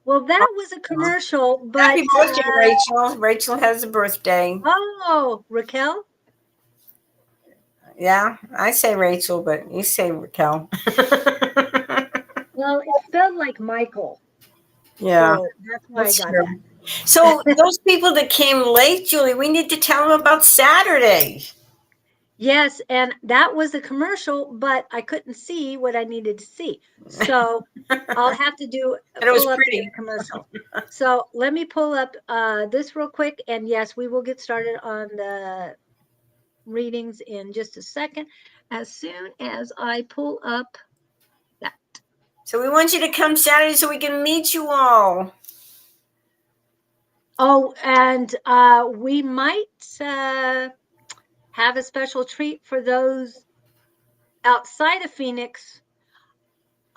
Well, that was a commercial, but Happy birthday, Rachel. Rachel has a birthday. oh, Raquel. Yeah, I say Rachel, but you say Raquel. Well, it's spelled like Michael, Yeah, so that's why I that's got true. So those people that came late, Julie, we need to tell them about Saturday. Yes, and that was a commercial, but I couldn't see what I needed to see. So I'll have to And it was pull up the pretty. commercial. So let me pull up this real quick. And yes, we will get started on the readings in just a second, as soon as I pull up that. So we want you to come Saturday so we can meet you all. Oh, and we might have a special treat for those outside of Phoenix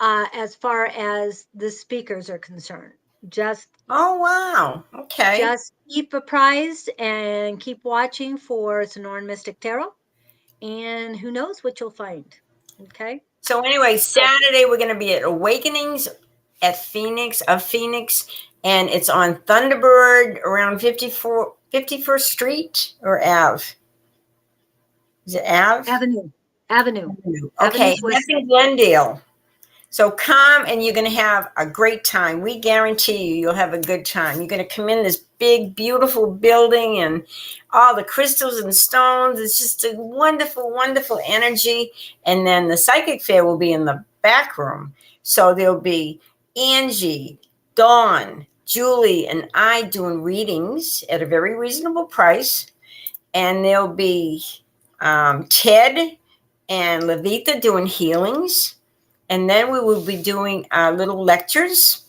as far as the speakers are concerned. Just Oh, wow. Okay. just keep apprised and keep watching for Sonoran Mystic Tarot, and who knows what you'll find. Okay. So anyway, Saturday we're going to be at Awakenings at Phoenix, and it's on Thunderbird around 51st Street or Ave. Is it Ave? Avenue. Okay, Avenue's that's in West. Glendale. So come and you're going to have a great time. We guarantee you'll have a good time. You're going to come in this big, beautiful building and all the crystals and stones. It's just a wonderful, wonderful energy. And then the psychic fair will be in the back room. So there'll be Angie, Dawn, Julie, and I doing readings at a very reasonable price. And there'll be Ted and Levita doing healings. And then we will be doing little lectures,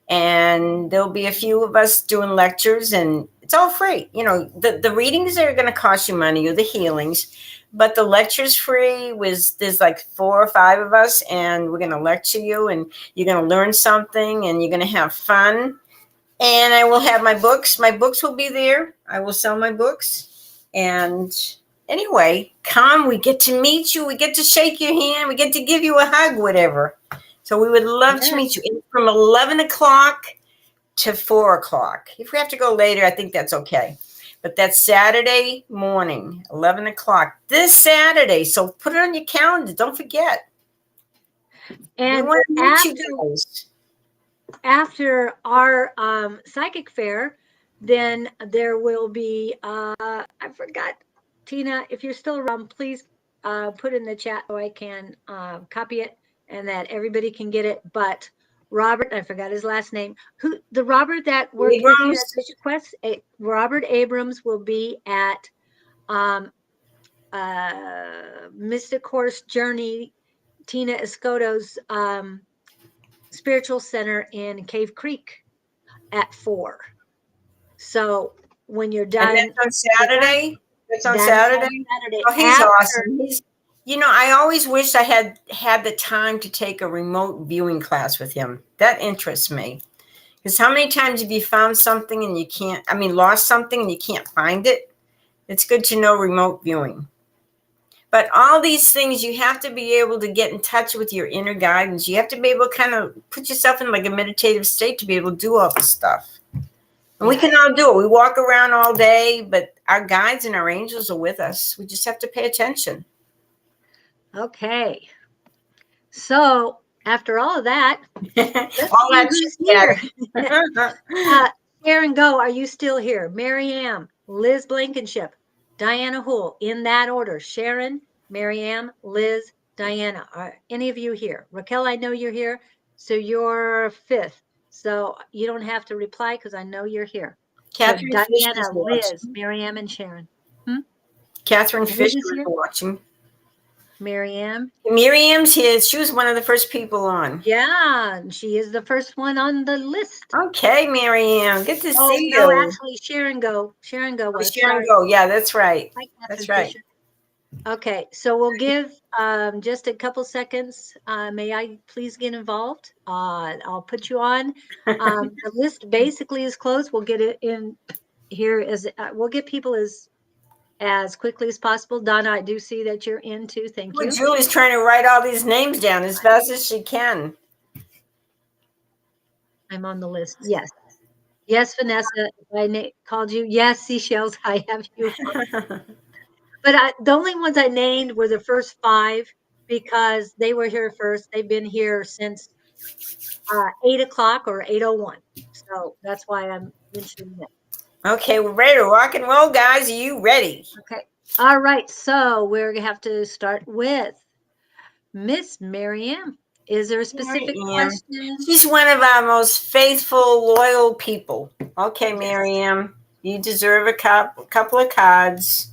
and there'll be a few of us doing lectures, and it's all free. You know, the readings are going to cost you money, or the healings, but the lecture's free. There's like 4 or 5 of us, and we're going to lecture you, and you're going to learn something, and you're going to have fun. And I will have my books. My books will be there. I will sell my books, and anyway, come. We get to meet you. We get to shake your hand. We get to give you a hug, whatever. So we would love to meet you. It's from 11 o'clock to 4 o'clock. If we have to go later, I think that's okay. But that's Saturday morning, 11 o'clock. This Saturday. So put it on your calendar. Don't forget. And after our psychic fair, then there will be, I forgot, Tina, if you're still around, please put in the chat so I can copy it and that everybody can get it. But Robert, I forgot his last name, the Robert that worked with you at Vision Quest, Robert Abrams will be at Mystic Horse Journey, Tina Escoto's Spiritual Center in Cave Creek at 4. So when you're done, and that's on Saturday. That's on Saturday. Oh, he's awesome. I always wished I had the time to take a remote viewing class with him. That interests me. Because how many times have you found something and lost something and you can't find it? It's good to know remote viewing. But all these things, you have to be able to get in touch with your inner guidance. You have to be able to kind of put yourself in like a meditative state to be able to do all this stuff. And we can all do it. We walk around all day, but our guides and our angels are with us. We just have to pay attention. Okay. So after all of that, all that who's here. Sharon Go, are you still here? Mary Ann, Liz Blankenship, Diana Houle, in that order. Sharon, Mary Ann, Liz, Diana. Are any of you here? Raquel, I know you're here, so you're 5th. So you don't have to reply because I know you're here. Catherine so Diana, Fisher's Liz, watching. Mary Ann, and Sharon. Catherine Fisher is watching. Miriam. Miriam's here. She was one of the first people on. Yeah, she is the first one on the list. Okay, Miriam. Good to see you. No, actually, Sharon Go. Sharon Go was. Sharon Go. Yeah, that's right. That's right. Fisher. Okay, so we'll give just a couple seconds. May I please get involved? I'll put you on. The list basically is closed. We'll get it in here we'll get people as quickly as possible. Donna, I do see that you're in too. Thank you. Julie's trying to write all these names down as fast as she can. I'm on the list. Yes. Yes, Vanessa, if I called you. Yes, seashells, I have you. But the only ones I named were the first 5 because they were here first. They've been here since 8 o'clock or 8:01. So that's why I'm mentioning it. Okay, we're ready to rock and roll, guys. Are you ready? Okay. All right. So we're gonna have to start with Miss Maryam. Is there a Here I specific am. question? She's one of our most faithful, loyal people. Okay, Yes. Miriam, you deserve a couple of cards.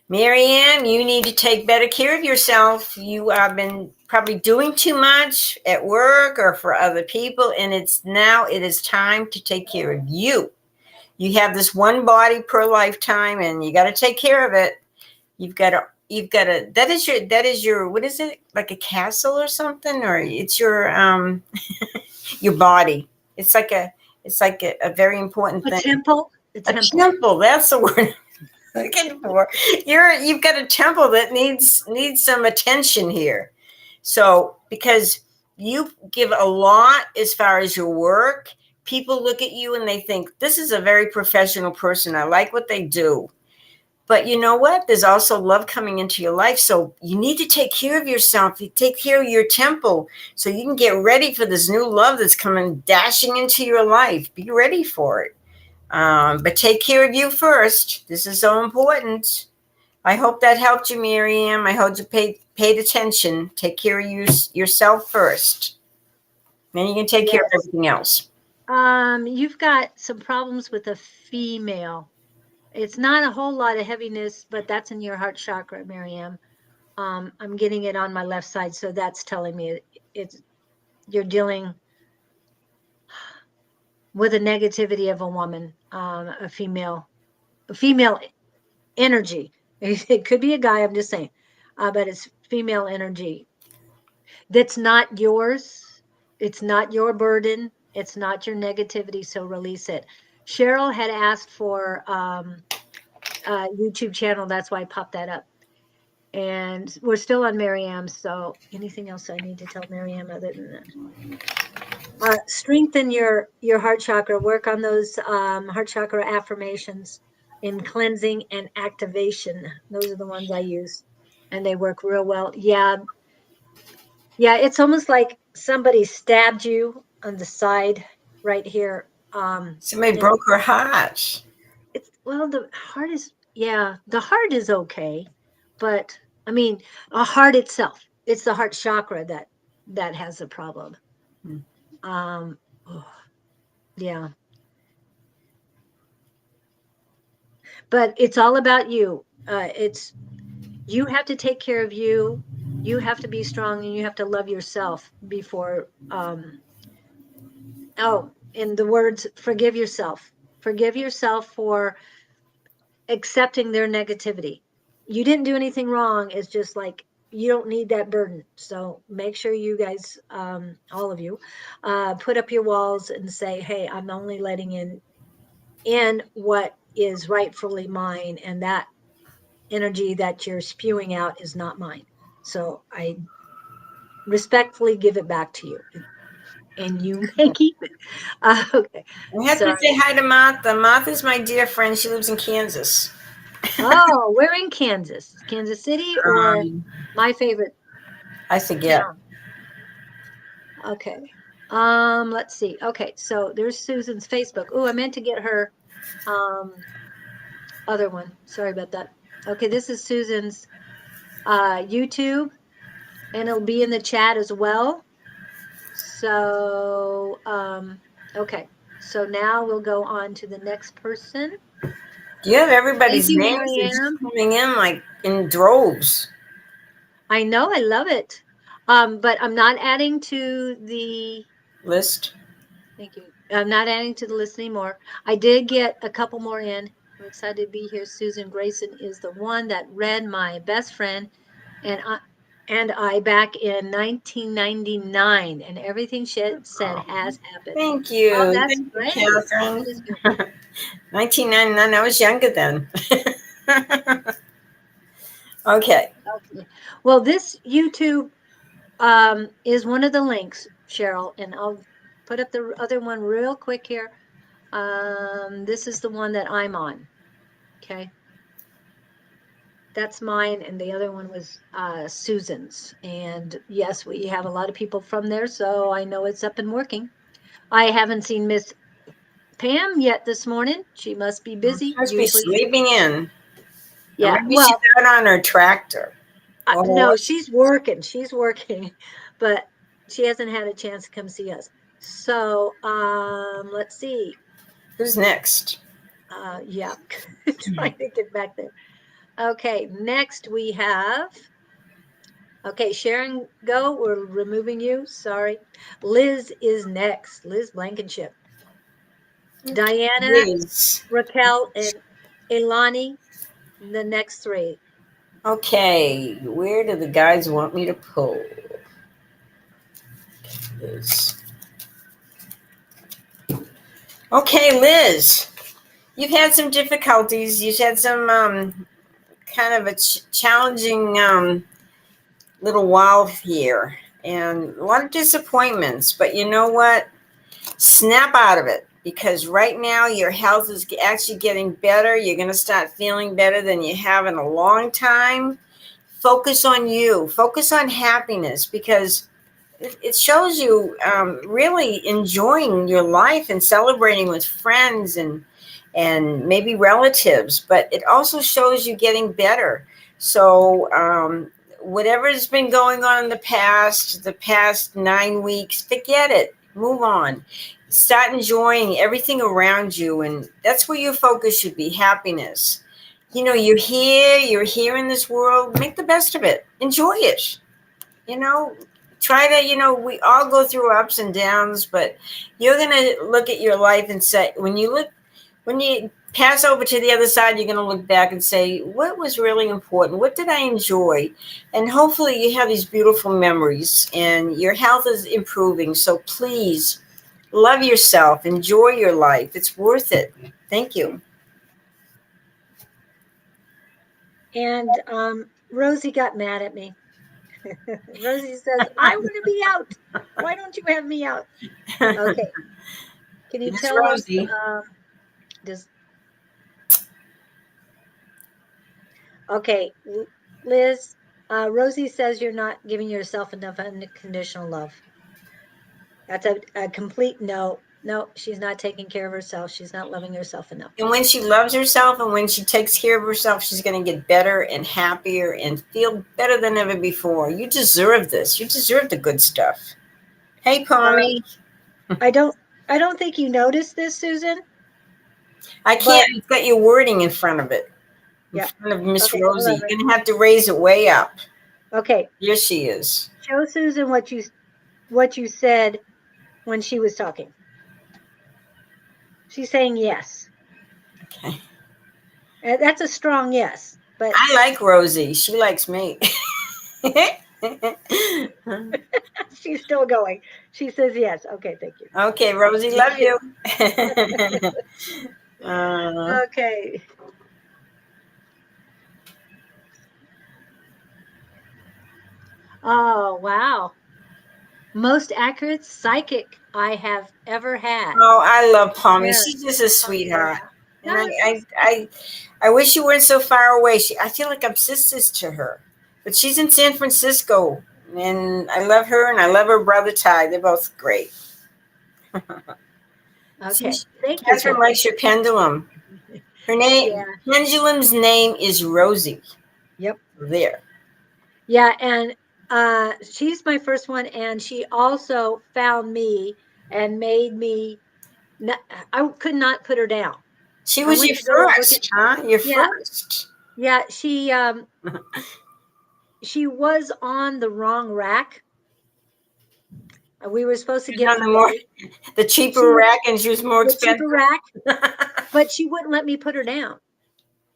Marianne, you need to take better care of yourself. You have been probably doing too much at work or for other people, and it is time to take care of you. You have this one body per lifetime, and you got to take care of it. You've got to that is your what is it, like a castle or something, or it's your body. It's like a very important A thing. temple? A A temple. temple, that's the word looking for. You've got a temple that needs some attention here. So because you give a lot as far as your work, people look at you and they think this is a very professional person. I like what they do. But you know what? There's also love coming into your life. So you need to take care of yourself. You take care of your temple so you can get ready for this new love that's coming dashing into your life. Be ready for it. But take care of you first. This is so important. I hope that helped you, Miriam. I hope you paid attention. Take care of yourself first. Then you can take care of Yes. everything else. You've got some problems with a female. It's not a whole lot of heaviness, but that's in your heart chakra, Maryam. I'm getting it on my left side, so that's telling me it's you're dealing with a negativity of a woman, a female energy. It could be a guy, I'm just saying, but it's female energy. That's not yours. It's not your burden. It's not your negativity, so release it. Cheryl had asked for a YouTube channel. That's why I popped that up. And we're still on Maryam. So anything else I need to tell Maryam other than that? Strengthen your heart chakra. Work on those heart chakra affirmations in cleansing and activation. Those are the ones I use, and they work real well. Yeah, it's almost like somebody stabbed you on the side right here. Somebody And broke her heart. it's well, the heart is okay, but I mean, a heart itself, it's the heart chakra that has a problem. Hmm. Um, oh, yeah, but it's all about you. It's you have to take care of you. You have to be strong, and you have to love yourself before. Oh, in the words, forgive yourself. Forgive yourself for accepting their negativity. You didn't do anything wrong. It's just like you don't need that burden. So make sure you guys, all of you, put up your walls and say, "Hey, I'm only letting in what is rightfully mine, and that energy that you're spewing out is not mine. So I respectfully give it back to you, and you may keep it." Okay, I have to so say hi to Martha. Martha's my dear friend. She lives in Kansas. oh, we're in Kansas, Kansas City, or Um, my favorite I forget. town. Okay. Let's see. Okay, so there's Susan's Facebook. Oh, I meant to get her um other one. Sorry about that. Okay, this is Susan's YouTube, and it'll be in the chat as well. So okay. So now we'll go on to the next person. You have Thank everybody's you, names. They're just Maryam. coming in like in droves. I know, I love it. But I'm not adding to the List. thank you. I'm not adding to the list anymore. I did get a couple more in. I'm excited to be here. Susan Grayson is the one that read my best friend and I back in 1999, and everything she said has happened. Thank Oh, you. that's Thank you, great. That Catherine. is good. 1999. I was younger then. Okay. Okay. Well, this YouTube is one of the links. Cheryl, and I'll put up the other one real quick here. This is the one that I'm on. Okay. That's mine, and the other one was Susan's. And yes, we have a lot of people from there, so I know it's up and working. I haven't seen Miss Pam yet this morning. She must be busy. She must be Usually, sleeping in. Or yeah. maybe she's Well, out on her tractor. Or no, she's working. She's working, but she hasn't had a chance to come see us. So, let's see. who's next? Yeah, trying to get back there. Okay, next we have. Okay, Sharon, go. We're removing you. Sorry. Liz is next. Liz Blankenship. Diana, Liz. Raquel, and Elani, the next three. Okay, where do the guys want me to pull? Liz. Okay, Liz. You've had some difficulties. You've had some kind of a challenging little while here, and a lot of disappointments. But you know what? Snap out of it, because right now your health is actually getting better. You're going to start feeling better than you have in a long time. Focus on you. Focus on happiness, because it shows you really enjoying your life and celebrating with friends and maybe relatives, but it also shows you getting better. So whatever's been going on in the past 9 weeks, forget it. Move on. Start enjoying everything around you, and that's where your focus should be, happiness. You know, you're here in this world. Make the best of it. Enjoy it. You know, try to, we all go through ups and downs, but you're going to look at your life and say, when you pass over to the other side, you're going to look back and say, what was really important? What did I enjoy? And hopefully you have these beautiful memories and your health is improving. So please love yourself. Enjoy your life. It's worth it. Thank you. And Rosie got mad at me. Rosie says, I want to be out. Why don't you have me out? Okay. Can you Miss tell Rosie. us, okay, Liz, Rosie says you're not giving yourself enough unconditional love. That's a complete no. No, she's not taking care of herself. She's not loving herself enough. And when she loves herself and when she takes care of herself, she's going to get better and happier and feel better than ever before. You deserve this. You deserve the good stuff. Hey, Pommy. I don't think you noticed this, Susan. I can't. It's got your wording in front of it. In front of Miss Okay, Rosie. You're going to have to raise it way up. Okay. Here she is. Show Susan what you said when she was talking. She's saying yes. Okay. That's a strong yes. But I like Rosie. She likes me. she's still going. She says yes. Okay, thank you. Okay, Rosie, love you. Okay. Oh, wow. Most accurate psychic I have ever had. Oh, I love Pommy. Yeah. She's just a sweetheart. No, And I wish you weren't so far away. I feel like I'm sisters to her. But she's in San Francisco. And I love her and I love her brother Ty. They're both great. Okay. See, Thank you. Catherine likes your pendulum. Her name, Yeah. pendulum's name is Rosie. Yep. There. Yeah, and she's my first one, and she also found me and made me. I could not put her down. She was your first, huh? Your first. Yeah, she was on the wrong rack. We were supposed to get the cheaper rack, and she was more expensive. Cheaper rack, but she wouldn't let me put her down.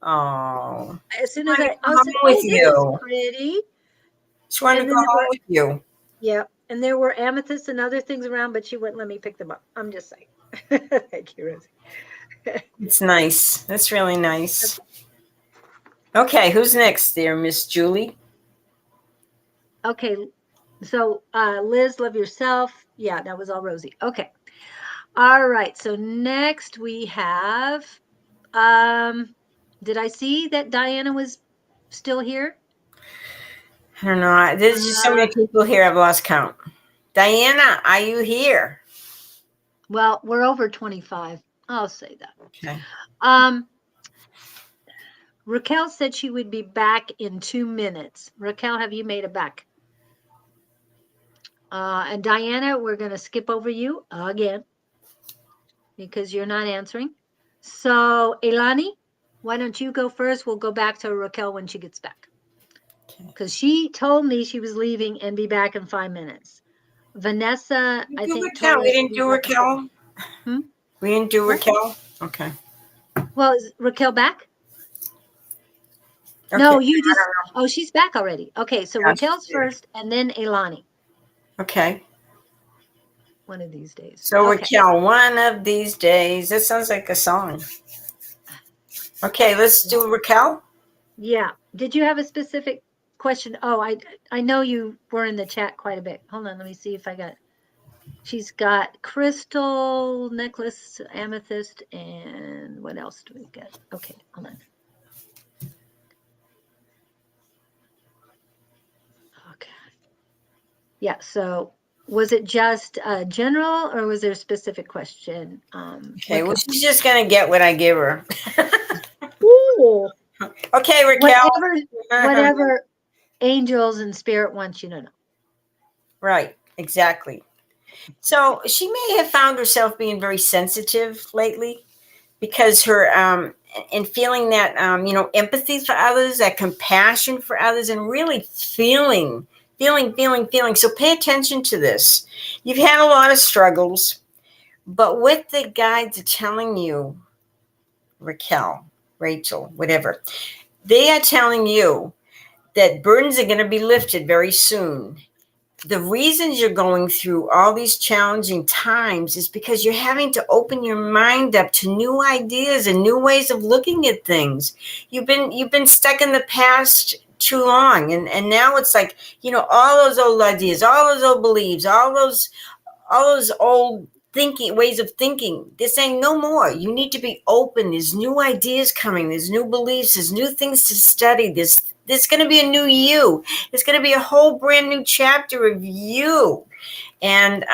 Oh. As soon as I said, "Oh, this is pretty." She wanted to go home with you. Yeah, and there were amethysts and other things around, but she wouldn't let me pick them up. I'm just saying. Thank you, Rosie. It's nice. That's really nice. Okay, who's next there, Miss Julie? Okay, So Liz, love yourself. Yeah, that was all Rosie. Okay. All right. So next we have, did I see that Diana was still here? I don't know. There's just so many people here. I've lost count. Diana, are you here? Well, we're over 25. I'll say that. Okay. Raquel said she would be back in 2 minutes. Raquel, have you made it back? And Diana, we're going to skip over you again because you're not answering. So, Elani, why don't you go first? We'll go back to Raquel when she gets back. Because she told me she was leaving and be back in 5 minutes. Vanessa, I think, told We us didn't to do be back in 6 Raquel. minutes. Hmm? We didn't do What? Raquel. Okay. Well, is Raquel back? Okay. No, you just, oh, she's back already. Okay, so Yeah, Raquel's she's here. first and then Elani. Okay. One of these days. So Okay. Raquel, one of these days. That sounds like a song. Okay, let's do Raquel. Yeah. Did you have a specific question? Oh, I know you were in the chat quite a bit. Hold on, let me see if I got. She's got crystal necklace, amethyst, and what else do we get? Okay, hold on. Okay. Yeah. So was it just general, or was there a specific question? Okay, well, Raquel? she's just going to get what I give her. Ooh. Okay, Raquel. Whatever angels and spirit wants you to know. Right, exactly. So she may have found herself being very sensitive lately because her, and feeling that, empathy for others, that compassion for others, and really feeling. So pay attention to this. You've had a lot of struggles, but what the guides are telling you, Raquel, Rachel, whatever, they are telling you that burdens are going to be lifted very soon. The reasons you're going through all these challenging times is because you're having to open your mind up to new ideas and new ways of looking at things. You've been stuck in the past too long, and now it's like, all those old ideas, all those old beliefs, all those old ways of thinking. They're saying no more. You need to be open. There's new ideas coming. There's new beliefs. There's new things to study. There's going to be a new you. There's going to be a whole brand new chapter of you. And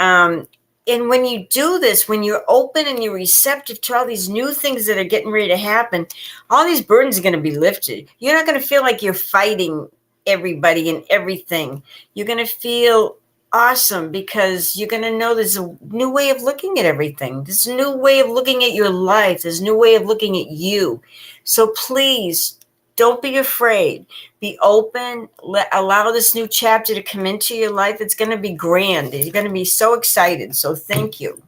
when you do this, when you're open and you're receptive to all these new things that are getting ready to happen, all these burdens are going to be lifted. You're not going to feel like you're fighting everybody and everything. You're going to feel awesome because you're going to know there's a new way of looking at everything. There's a new way of looking at your life. There's a new way of looking at you. So please don't be afraid. Be open. Allow this new chapter to come into your life. It's going to be grand. You're going to be so excited. So thank you.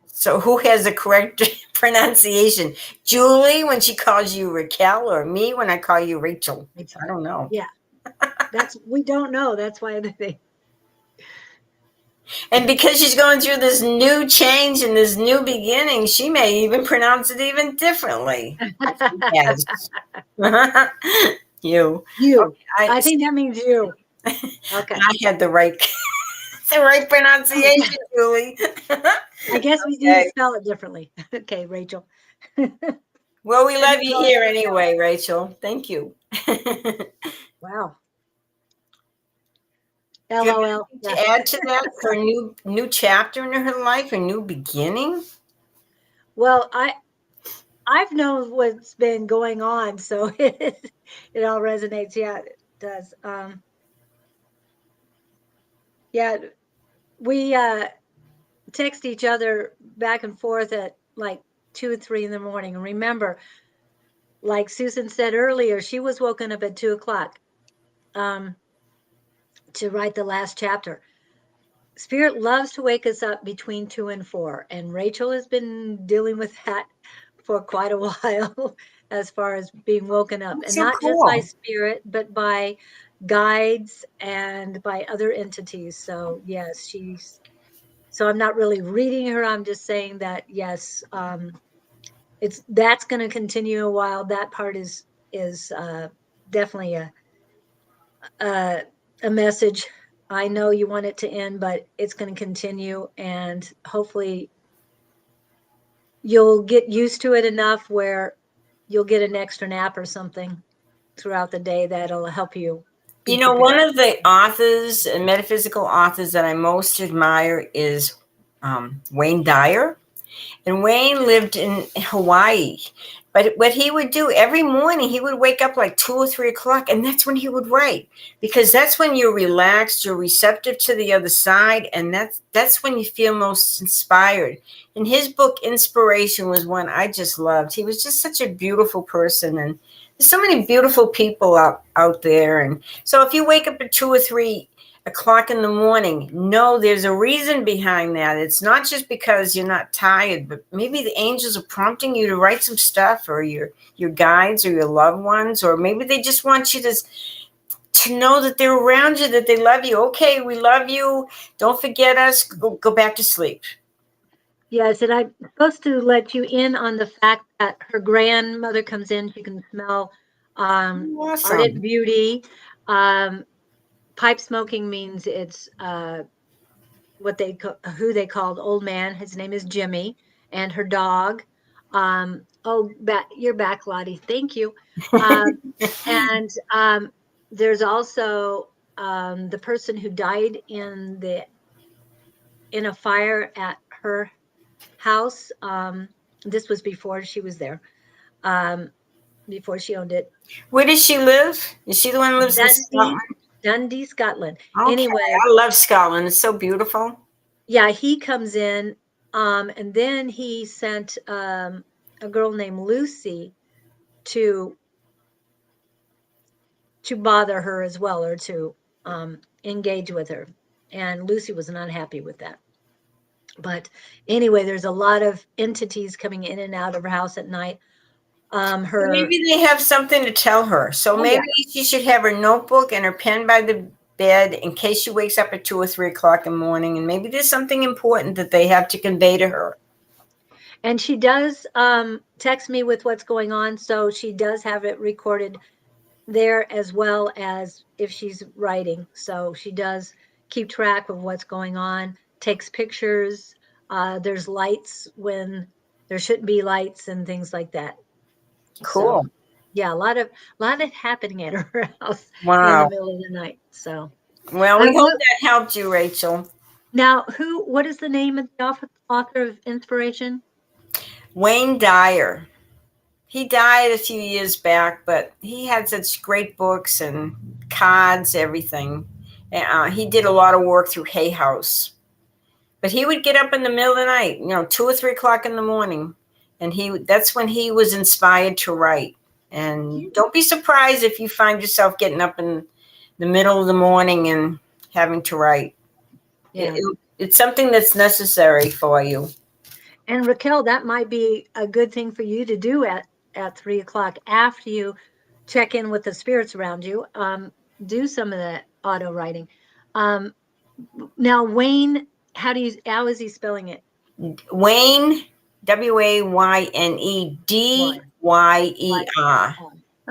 So who has the correct pronunciation? Julie when she calls you Raquel, or me when I call you Rachel? I don't know. Yeah. We don't know. That's why they. And because she's going through this new change and this new beginning, she may even pronounce it even differently. Yes. You. You. Okay, I think that means you. Okay. I had the right pronunciation, Julie. I guess we need to spell it differently. Okay, Rachel. Well, we love you here anyway, Rachel. Thank you. Wow. LOL. To add to that, for a new chapter in her life, a new beginning. Well, I've known what's been going on, so it all resonates. Yeah, it does. Yeah, we text each other back and forth at like 2 or 3 in the morning. And remember, like Susan said earlier, she was woken up at 2:00 to write the last chapter. Spirit loves to wake us up between 2 and 4, and Rachel has been dealing with that for quite a while as far as being woken up. That's and so not cool. just by spirit, but by guides and by other entities. So yes, so I'm not really reading her. I'm just saying that yes, that's going to continue a while. That part is is definitely a message. I know you want it to end, but it's going to continue, and hopefully you'll get used to it enough where you'll get an extra nap or something throughout the day that'll help you be You know, prepared. one of the authors, metaphysical authors that I most admire is Wayne Dyer. And Wayne lived in Hawaii. But what he would do every morning, he would wake up like 2 or 3 o'clock, and that's when he would write, because that's when you're relaxed, you're receptive to the other side, and that's when you feel most inspired. And his book, Inspiration, was one I just loved. He was just such a beautiful person, and there's so many beautiful people out there. And so if you wake up at 2 or 3 o'clock in the morning, no, there's a reason behind that. It's not just because you're not tired, but maybe the angels are prompting you to write some stuff, or your guides or your loved ones, or maybe they just want you to know that they're around you, that they love you. Okay, we love you. Don't forget us. Go back to sleep. Yes, and I'm supposed to let you in on the fact that her grandmother comes in. She can smell ardent Awesome. beauty. Pipe smoking means it's who they called old man. His name is Jimmy, and her dog. You're back, Lottie. Thank you. And there's also the person who died in a fire at her house. This was before she was there. Before she owned it. Where does she live? Is she the one who lives in Scotland? Dundee, Scotland. Okay. Anyway, I love Scotland. It's so beautiful. yeah, he comes in, and then he sent a girl named Lucy to bother her as well, or to engage with her, and Lucy was not happy with that. But anyway, there's a lot of entities coming in and out of her house at night. Maybe they have something to tell her. So maybe she should have her notebook and her pen by the bed in case she wakes up at 2 or 3 o'clock in the morning. And maybe there's something important that they have to convey to her. And she does text me with what's going on. So she does have it recorded there, as well as if she's writing. So she does keep track of what's going on, takes pictures. There's lights when there shouldn't be lights and things like that. Cool. So, yeah, a lot of happening at her house in Wow. the middle of the night. So, Well, we hope that helped you, Rachel. Now, what is the name of the author of Inspiration? Wayne Dyer. He died a few years back, but he had such great books and cards, everything. He did a lot of work through Hay House. But he would get up in the middle of the night, 2 or 3 o'clock in the morning. And that's when he was inspired to write. And don't be surprised if you find yourself getting up in the middle of the morning and having to write. Yeah. It's something that's necessary for you. And Raquel, that might be a good thing for you to do at 3 o'clock after you check in with the spirits around you. Do some of that auto writing. Now, Wayne, how is he spelling it? Wayne, Wayne Dyer.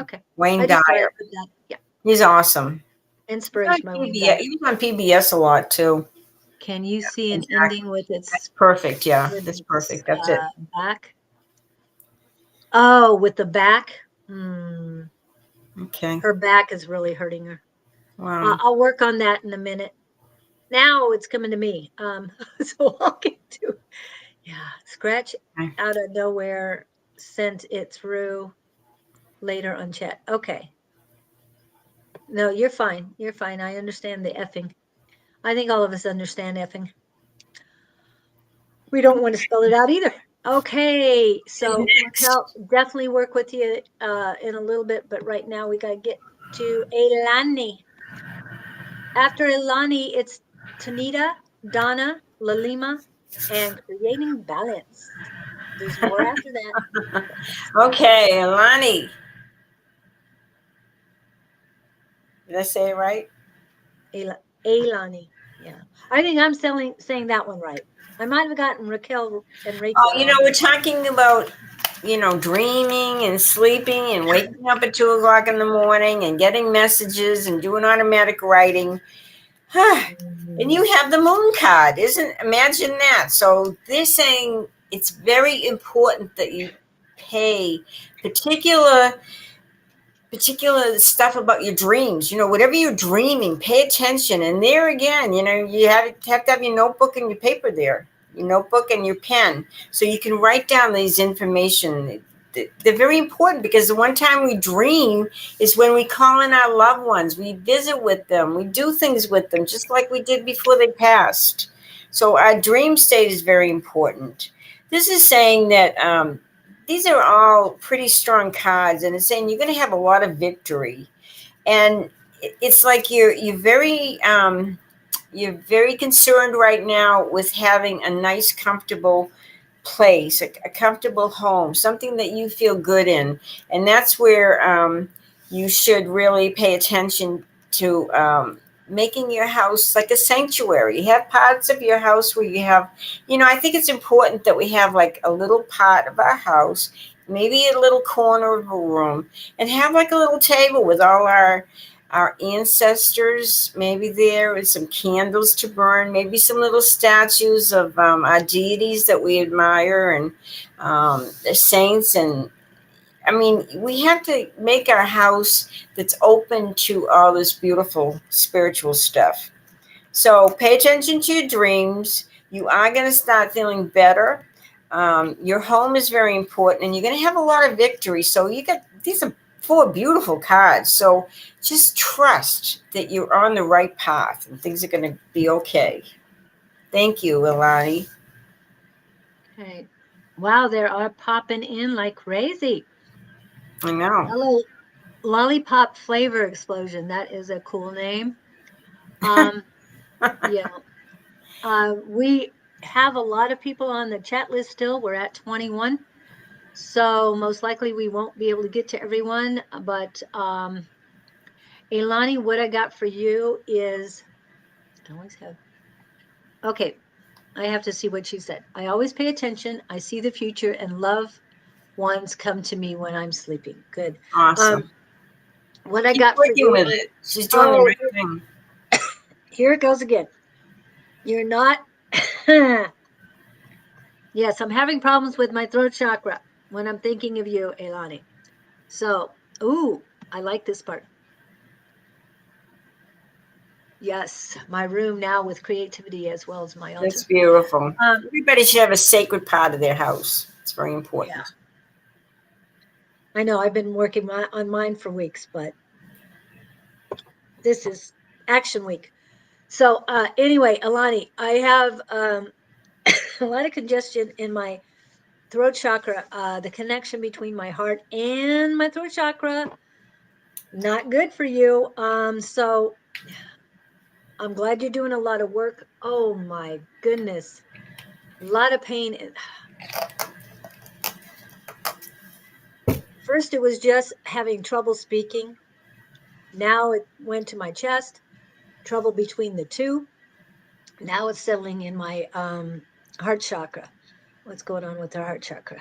Okay. Wayne Dyer. Yeah. He's awesome. Inspiration by Wayne He Dyer. was on PBS a lot too. Can you see an ending with its? That's perfect. Yeah, that's perfect. That's it. Back. Oh, with the back. Okay. Her back is really hurting her. Wow. I'll work on that in a minute. Now it's coming to me. So I'll get to. Yeah, scratch out of nowhere. Sent it through later on chat. Okay. No, you're fine. You're fine. I understand the effing. I think all of us understand effing. We don't want to spell it out either. Okay, so Raquel, definitely work with you in a little bit, but right now we got to get to Elani. After Elani, it's Tanita, Donna, Lalima, and Creating Balance. There's more after that. Okay, Elani. Did I say it right? Elani. Yeah. I think I'm saying that one right. I might have gotten Raquel and Rachel. Oh, we're talking about dreaming and sleeping and waking up at 2 o'clock in the morning and getting messages and doing automatic writing. And you have the moon card. Imagine that. So they're saying it's very important that you pay particular stuff about your dreams. Whatever you're dreaming, pay attention. And there again, you have to have your notebook and your paper there, your notebook and your pen, so you can write down these information. They're very important, because the one time we dream is when we call in our loved ones. We visit with them. We do things with them, just like we did before they passed. So our dream state is very important. This is saying that these are all pretty strong cards, and it's saying you're going to have a lot of victory. And it's like you're very concerned right now with having a nice, comfortable place, a comfortable home, something that you feel good in. And that's where you should really pay attention to making your house like a sanctuary. You have parts of your house where you have, I think it's important that we have like a little part of our house, maybe a little corner of a room, and have like a little table with all our ancestors, maybe there with some candles to burn, maybe some little statues of our deities that we admire, and the saints. And I mean, we have to make our house that's open to all this beautiful spiritual stuff. So pay attention to your dreams. You are going to start feeling better. Your home is very important, and you're going to have a lot of victory. So these are 4 beautiful cards. So just trust that you're on the right path and things are going to be okay. Thank you, Ilani. Okay. Wow, they are popping in like crazy. I know. Hello, Lollipop Flavor Explosion. That is a cool name. Yeah. We have a lot of people on the chat list still. We're at 21. So most likely we won't be able to get to everyone. But Ilani, what I got for you is, I always have, okay, I have to see what she said. I always pay attention. I see the future, and loved ones come to me when I'm sleeping. Good. Awesome. What I Keep got for working you. with it. She's doing the right thing. Here it goes again. You're not. Yes, I'm having problems with my throat chakra when I'm thinking of you, Ilani. So, ooh, I like this part. Yes, my room now with creativity as well as my altar. That's beautiful. Everybody should have a sacred part of their house. It's very important. Yeah. I know I've been working on mine for weeks, but this is action week. So anyway, Ilani, I have a lot of congestion in my throat chakra. The connection between my heart and my throat chakra, not good for you. So I'm glad you're doing a lot of work. Oh my goodness. A lot of pain. First, it was just having trouble speaking. Now it went to my chest, trouble between the two. Now it's settling in my heart chakra. What's going on with the heart chakra?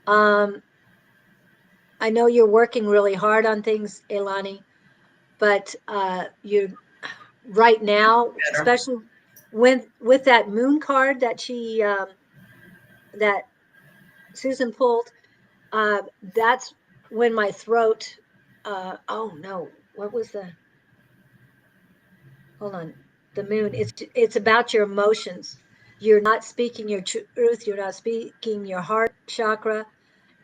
I know you're working really hard on things, Ilani, but you right now, especially with that moon card that that Susan pulled, that's when my throat. Oh no, what was the? Hold on, the moon. It's about your emotions. You're not speaking your truth. You're not speaking your heart chakra,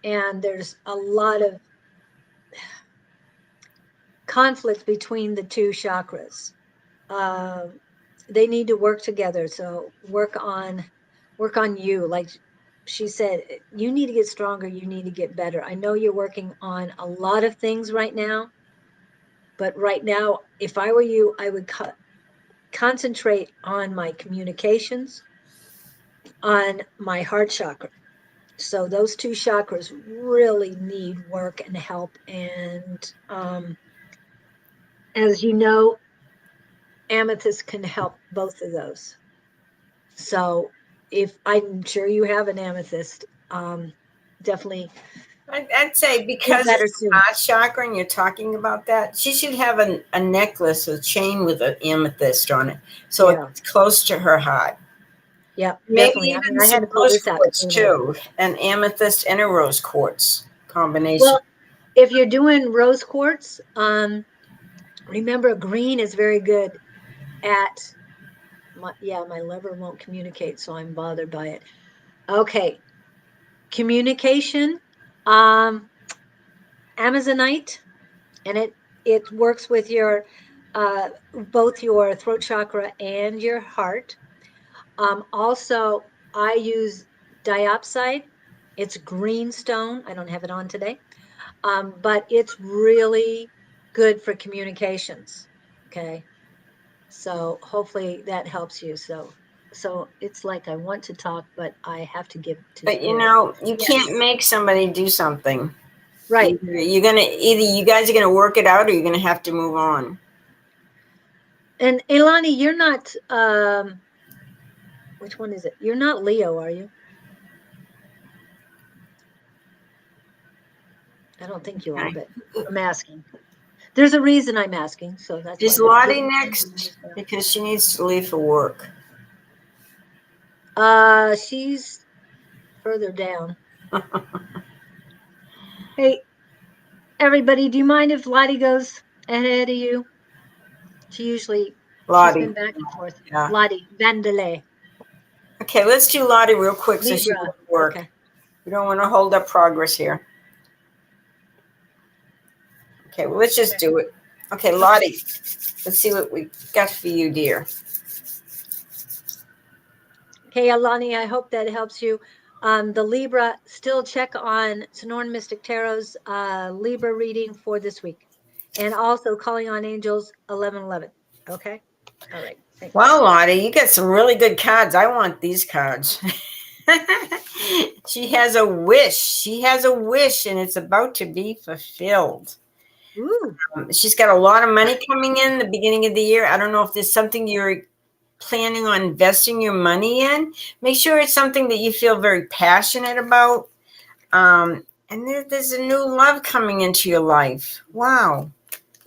and there's a lot of conflict between the two chakras. They need to work together. So work on you. Like she said, you need to get stronger. You need to get better. I know you're working on a lot of things right now, but right now, if I were you, I would concentrate on my communications, on my heart chakra. So those two chakras really need work and help. And as you know, amethyst can help both of those. So if I'm sure you have an amethyst, definitely I'd say feel because better it's soon. heart chakra and you're talking about that, she should have a necklace, a chain with an amethyst on it. So Yeah. it's close to her heart. Yeah, Maybe definitely. I mean, even I had some to pull rose this out to quartz clean it. too. An amethyst and a rose quartz combination. Well, if you're doing rose quartz, remember green is very good at my lever won't communicate, so I'm bothered by it. Okay. Communication, Amazonite, and it works with your both your throat chakra and your heart. Also, I use diopside. It's green stone. I don't have it on today, but it's really good for communications. Okay, so hopefully that helps you. So it's like I want to talk, but I have to give to But spirit. you Yes, can't make somebody do something. right. Either you guys are gonna work it out or you're gonna have to move on. And Elani, you're not. Which one is it? You're not Leo, are you? I don't think you are, Okay. but I'm asking. There's a reason I'm asking, so that's why Is I'm Lottie getting next? Because she needs to leave for work. she's further down. Hey, everybody, do you mind if Lottie goes ahead of you? She's Lottie. been back and forth. Yeah. Lottie Vandelay, Okay, let's do Lottie real quick so she Libra. can work. Okay. We don't want to hold up progress here. Okay, well, let's just do it. Okay, Lottie, let's see what we got for you, dear. Okay, Alani, I hope that helps you. The Libra, still check on Sonoran Mystic Tarot's Libra reading for this week. And also calling on angels 1111. Okay? All right. Thanks. Wow, Lottie, you got some really good cards. I want these cards. She has a wish. She has a wish, and it's about to be fulfilled. Ooh. She's got a lot of money coming in the beginning of the year. I don't know if there's something you're planning on investing your money in. Make sure it's something that you feel very passionate about. And there's a new love coming into your life. Wow.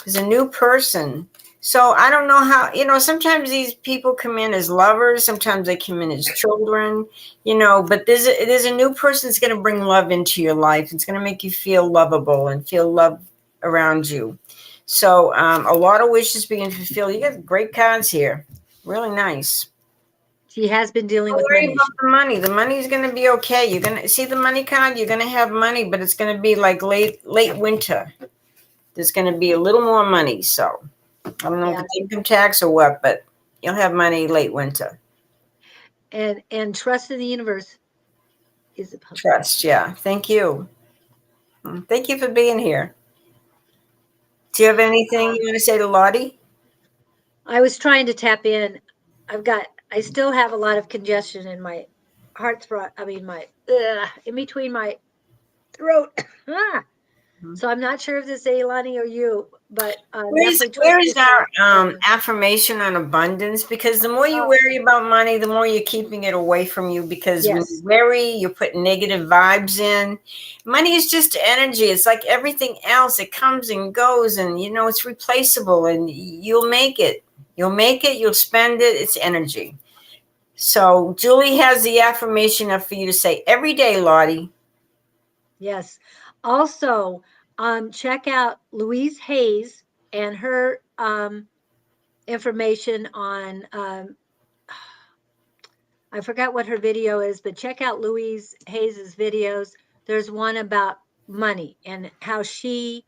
There's a new person. So I don't know how, sometimes these people come in as lovers, sometimes they come in as children, but there's a new person that's going to bring love into your life. It's going to make you feel lovable and feel love around you. So a lot of wishes being fulfilled. You got great cards here. Really nice. She has been dealing Don't with worry money about issues. the money. The money's going to be okay. You're going to see the money card. You're going to have money, but it's going to be like late winter. There's going to be a little more money. So I don't know if it's income tax or what, but you'll have money late winter. And trust in the universe is a possibility. Trust, yeah. Thank you. Thank you for being here. Do you have anything you want to say to Lottie? I was trying to tap in. I still have a lot of congestion in my heart throat. I mean, in between my throat. So I'm not sure if this is Ailani or you, but definitely Where trust is our yourself. affirmation on abundance? Because the more you worry about money, the more you're keeping it away from you. Because when you worry, you put negative vibes in. Money is just energy. It's like everything else. It comes and goes, and it's replaceable. And you'll make it. You'll make it. You'll spend it. It's energy. So Julie has the affirmation up for you to say every day, Lottie. Yes. Also, check out Louise Hayes and her information on I forgot what her video is, but check out Louise Hayes's videos. There's one about money and how she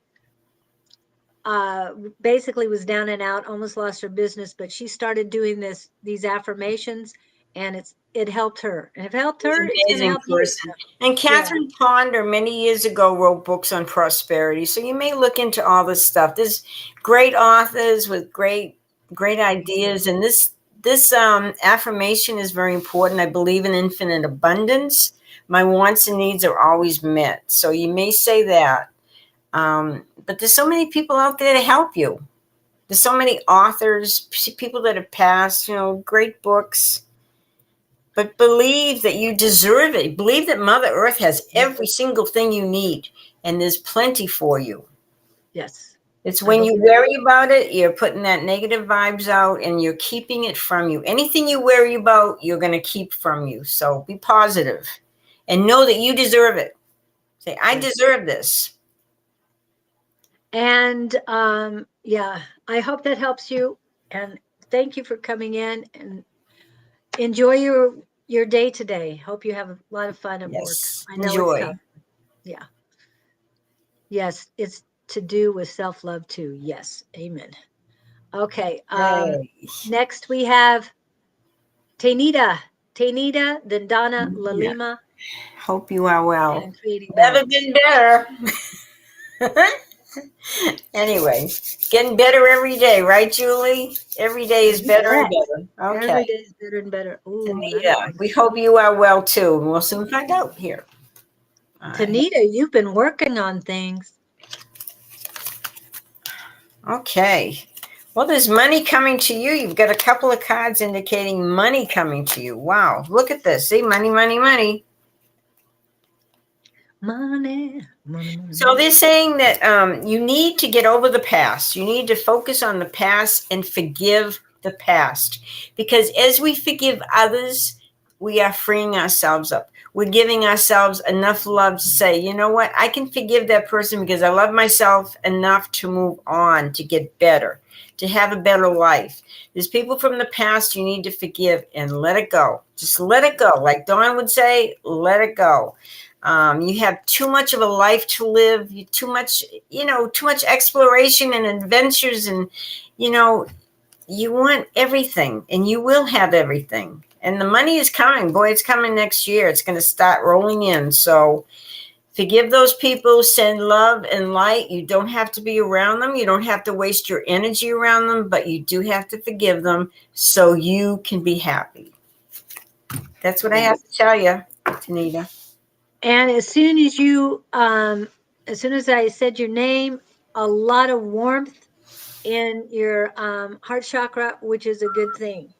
basically was down and out, almost lost her business, but she started doing these affirmations, and it helped her. And if it helped her, it's going to help you. And Catherine Ponder many years ago wrote books on prosperity. So you may look into all this stuff. There's great authors with great ideas. And this affirmation is very important. I believe in infinite abundance. My wants and needs are always met. So you may say that. But there's so many people out there to help you. There's so many authors, people that have passed, great books. But believe that you deserve it. Believe that Mother Earth has every single thing you need, and there's plenty for you. Yes. It's I when you believe worry about it, you're putting that negative vibes out and you're keeping it from you. Anything you worry about, you're going to keep from you. So be positive and know that you deserve it. Say, I Yes. deserve this. And yeah, I hope that helps you. And thank you for coming in, and enjoy your day today. Hope you have a lot of fun at work. Yes. I know it's Enjoy. tough. Yeah. Yes, it's to do with self-love too. Yes. Amen. Okay. Yay. Next we have Tainita. Tainita, then Donna, Yeah. Lalima, Hope you are well. and Creating Never Balance. been better. Anyway, getting better every day, right, Julie? Every day is You better and bet. better. Okay. Every day is better and better. Ooh, I don't Anita, like we that. hope you are well too, and we'll soon find out here. All right. Tanita, you've been working on things. Okay. Well, there's money coming to you. You've got a couple of cards indicating money coming to you. Wow. Look at this. See, money, money, money. Money, money, money, So money. they're saying that you need to get over the past. You need to focus on the past and forgive the past. Because as we forgive others, we are freeing ourselves up. We're giving ourselves enough love to say, you know what, I can forgive that person because I love myself enough to move on, to get better, to have a better life. There's people from the past you need to forgive and let it go. Just let it go. Like Dawn would say, let it go. You have too much of a life to live, too much exploration and adventures, and you want everything, and you will have everything. And the money is coming. Boy, it's coming next year. It's going to start rolling in. So forgive those people, send love and light. You don't have to be around them. You don't have to waste your energy around them, but you do have to forgive them so you can be happy. That's what I have to tell you, Tanita. And as soon as I said your name, a lot of warmth in your heart chakra, which is a good thing.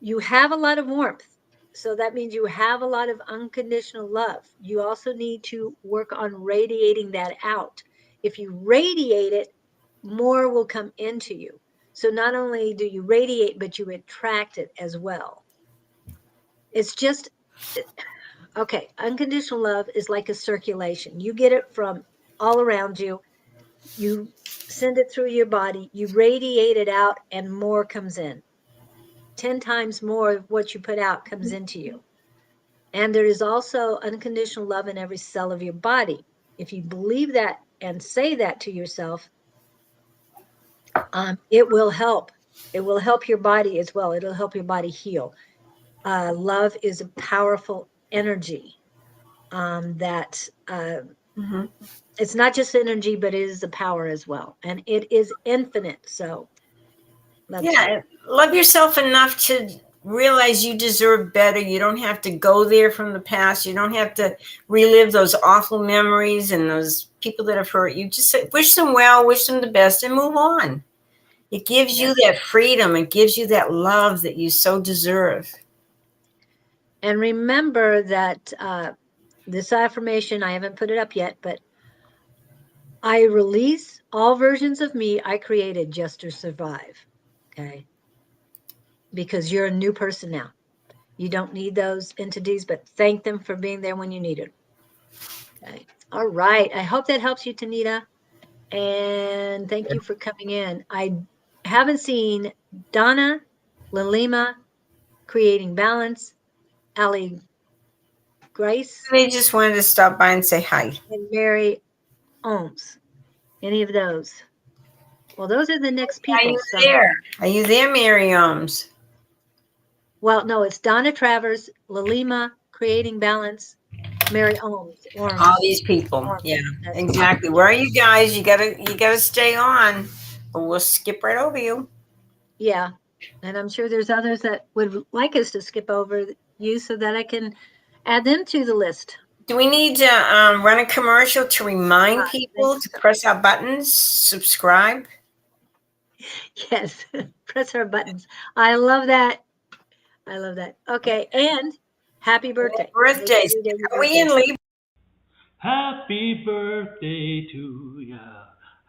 You have a lot of warmth. So that means you have a lot of unconditional love. You also need to work on radiating that out. If you radiate it, more will come into you. So not only do you radiate, but you attract it as well. It's just, okay, unconditional love is like a circulation. You get it from all around you. You send it through your body, you radiate it out, and more comes in. 10 times more of what you put out comes into you. And there is also unconditional love in every cell of your body. If you believe that and say that to yourself, it will help. It will help your body as well. It'll help your body heal. Love is a powerful energy that Mm-hmm. it's not just energy, but it is a power as well. And it is infinite. So let's see. Yeah, love yourself enough to realize you deserve better. You don't have to go there from the past. You don't have to relive those awful memories and those people that have hurt you. Just wish them well, wish them the best, and move on. It gives you that freedom. It gives you that love that you so deserve. And remember that this affirmation, I haven't put it up yet, but I release all versions of me I created just to survive. Okay. Because you're a new person now. You don't need those entities, but thank them for being there when you need it. Okay. All right. I hope that helps you, Tanita. And thank you for coming in. I haven't seen Donna, Lalima, Creating Balance, Ali Grace, They just wanted to stop by and say hi. and Mary Ohms. Any of those? Well, those are the next Are people. you So, there? Are you there, Mary Ohms? well, no, it's Donna Travers, Lalima, Creating Balance, Mary Ohms, All Orms, these people. Orms. Yeah, That's it. exactly. Where are you guys? You gotta stay on, or we'll skip right over you. Yeah. And I'm sure there's others that would like us to skip over you so that I can add them to the list. Do we need to run a commercial to remind I think people to so. press our buttons, subscribe? Yes. Press our buttons. I love that. I love that. Okay, and happy birthday. Birthdays. Every day your Are we birthday. in Libra? Happy birthday to ya.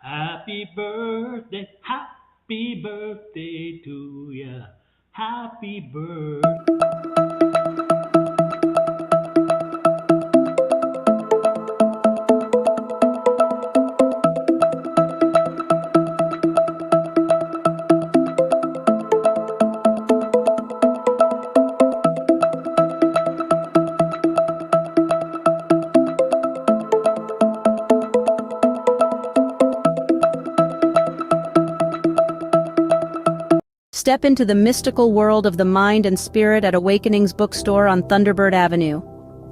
Happy birthday. Happy birthday to ya. Happy birthday. Step into the mystical world of the mind and spirit at Awakenings Bookstore on Thunderbird Avenue.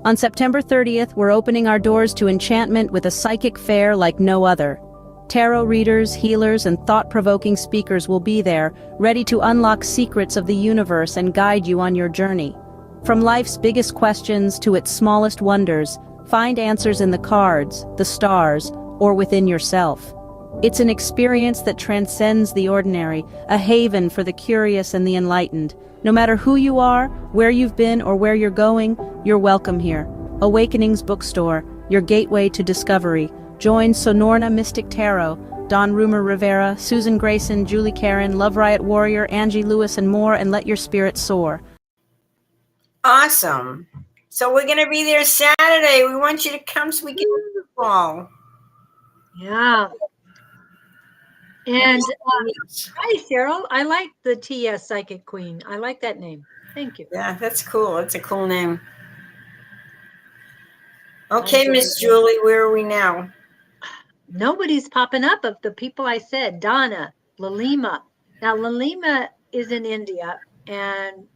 On September 30th, we're opening our doors to enchantment with a psychic fair like no other. Tarot readers, healers, and thought-provoking speakers will be there, ready to unlock secrets of the universe and guide you on your journey. From life's biggest questions to its smallest wonders, find answers in the cards, the stars, or within yourself. It's an experience that transcends the ordinary, a haven for the curious and the enlightened. No matter who you are, where you've been, or where you're going, you're welcome here. Awakenings Bookstore, your gateway to discovery. Join Sonorna Mystic Tarot, Don Rumor Rivera, Susan Grayson, Julie Karen, Love Riot Warrior, Angie Lewis, and more, and let your spirit soar. Awesome. So we're going to be there Saturday. We want you to come so we can all. Yeah. And hi, Cheryl. I like the TS Psychic Queen. I like that name. Thank you. Yeah, that's cool. That's a cool name. Okay, Miss Julie, where are we now? Nobody's popping up of the people I said. Donna, Lalima. Now, Lalima is in India, and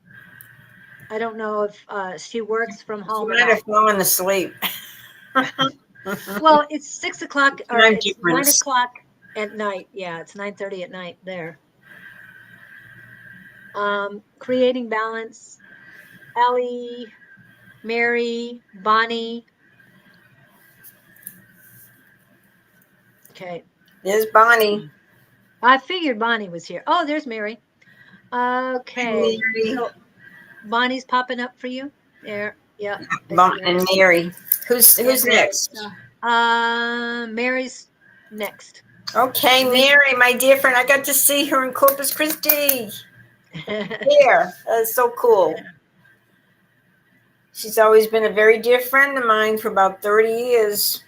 I don't know if she works from home. She might have fallen asleep. Well, it's 6 o'clock or Time it's difference. 9 o'clock at night. Yeah, it's 9:30 at night there. Creating balance. Ellie, Mary, Bonnie. Okay. There's Bonnie. I figured Bonnie was here. Oh, there's Mary. Okay. Mary. So Bonnie's popping up for you there. Yeah. And Mary. Who's next? Mary's next. Okay, Mary, my dear friend. I got to see her in Corpus Christi. Here. That's so cool. She's always been a very dear friend of mine for about 30 years.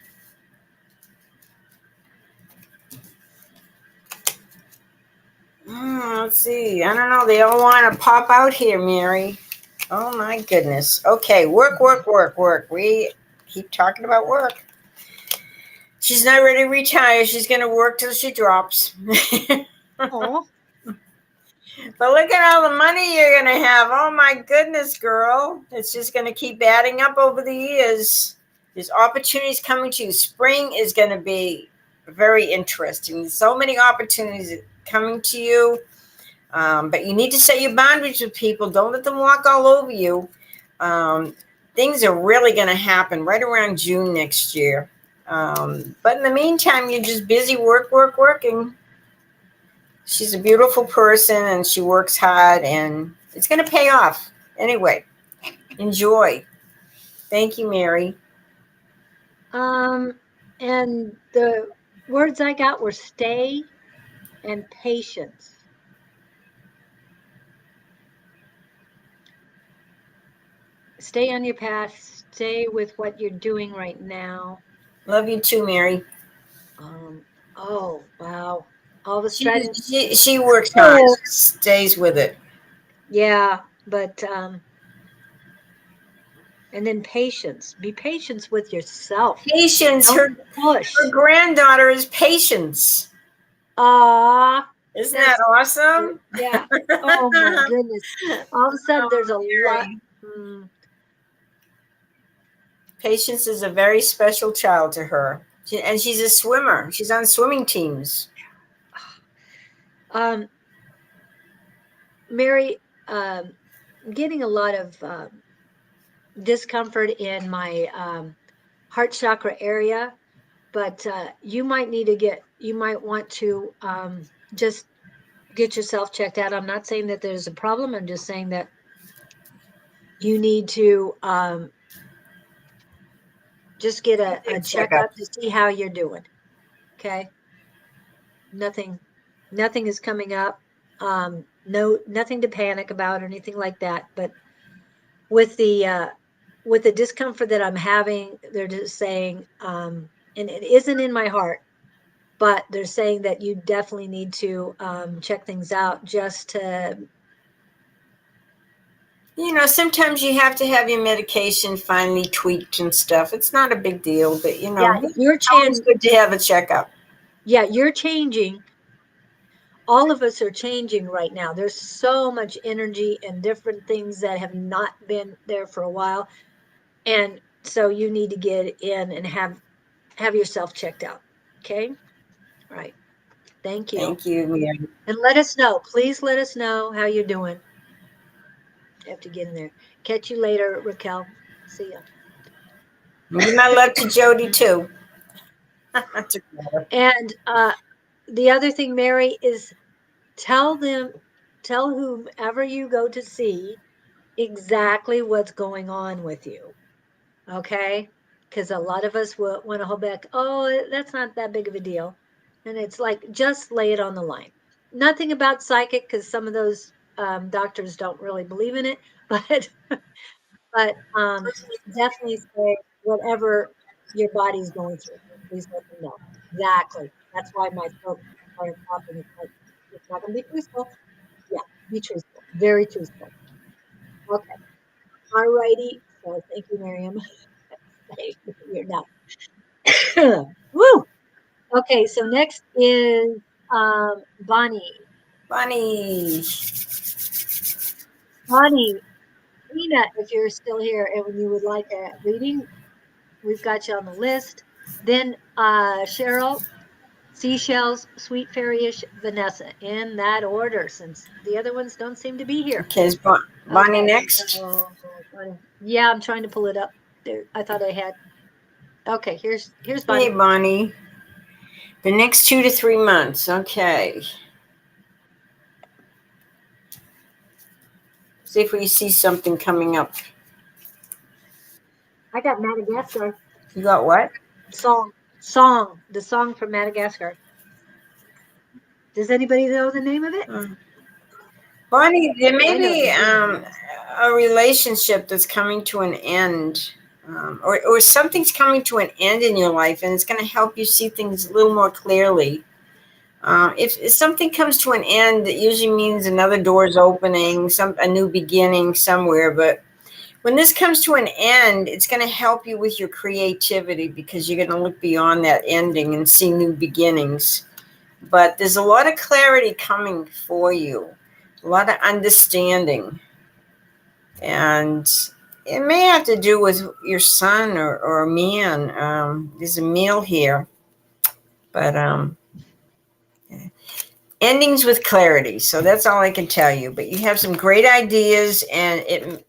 Let's see. I don't know. They all want to pop out here, Mary. Oh, my goodness. Okay. Work. We keep talking about work. She's not ready to retire. She's going to work till she drops. Oh. But look at all the money you're going to have. Oh, my goodness, girl. It's just going to keep adding up over the years. There's opportunities coming to you. Spring is going to be very interesting. There's so many opportunities coming to you. But you need to set your boundaries with people. Don't let them walk all over you. Things are really going to happen right around June next year. But in the meantime, you're just busy working. She's a beautiful person and she works hard and it's going to pay off. Anyway, enjoy. Thank you, Mary. And the words I got were stay and patience. Stay on your path. Stay with what you're doing right now. Love you too, Mary. Oh, wow. All the strategy. She works hard, stays with it. Yeah, but and then patience. Be patient with yourself. Patience. Her granddaughter is Patience. Isn't that awesome? Yeah. Oh my goodness. All of a sudden there's a lot. Patience is a very special child to her. And she's a swimmer. She's on swimming teams. Mary, getting a lot of discomfort in my heart chakra area, but you might want to just get yourself checked out. I'm not saying that there's a problem. I'm just saying that you need to just get a checkup to see how you're doing. Okay. Nothing is coming up. Nothing to panic about or anything like that. But with the discomfort that I'm having, they're just saying, and it isn't in my heart, but they're saying that you definitely need to check things out just to. Sometimes you have to have your medication finally tweaked and stuff. It's not a big deal, but Yeah, it's always good to have a checkup. Yeah, you're changing. All of us are changing right now. There's so much energy and different things that have not been there for a while. And so you need to get in and have yourself checked out. Okay? All right. Thank you. Thank you, Mary. And let us know. Please let us know how you're doing. You have to get in there. Catch you later, Raquel. See ya. Give my love to Jody too. And the other thing, Mary, is tell whomever you go to see exactly what's going on with you. Okay? Because a lot of us will want to hold back. Oh, that's not that big of a deal. And it's like, just lay it on the line. Nothing about psychic, because some of those doctors don't really believe in it, but definitely say whatever your body's going through. Please let them know. Exactly. That's why my throat started popping. It's like, it's not going to be truthful. Yeah, be truthful. Very truthful. Okay. All righty. So thank you, Miriam. You're done. Woo. Okay, so next is Bonnie. Bonnie. Bonnie, Nina, if you're still here and when you would like a reading, we've got you on the list. Then Cheryl, Seashells, Sweet Fairyish, Vanessa, in that order, since the other ones don't seem to be here. Okay, is Bonnie next? So, yeah, I'm trying to pull it up. There, I thought I had. Okay, here's Bonnie. Hey, Bonnie. The next 2 to 3 months. Okay. See if we see something coming up. I got Madagascar. You got what? Song. The song from Madagascar. Does anybody know the name of it? Bonnie, there may be the a relationship that's coming to an end, or something's coming to an end in your life, and it's going to help you see things a little more clearly. If something comes to an end, it usually means another door is opening, a new beginning somewhere. But when this comes to an end, it's going to help you with your creativity, because you're going to look beyond that ending and see new beginnings. But there's a lot of clarity coming for you, a lot of understanding. And it may have to do with your son or a man. There's a male here. But endings with clarity. So that's all I can tell you. But you have some great ideas, and it's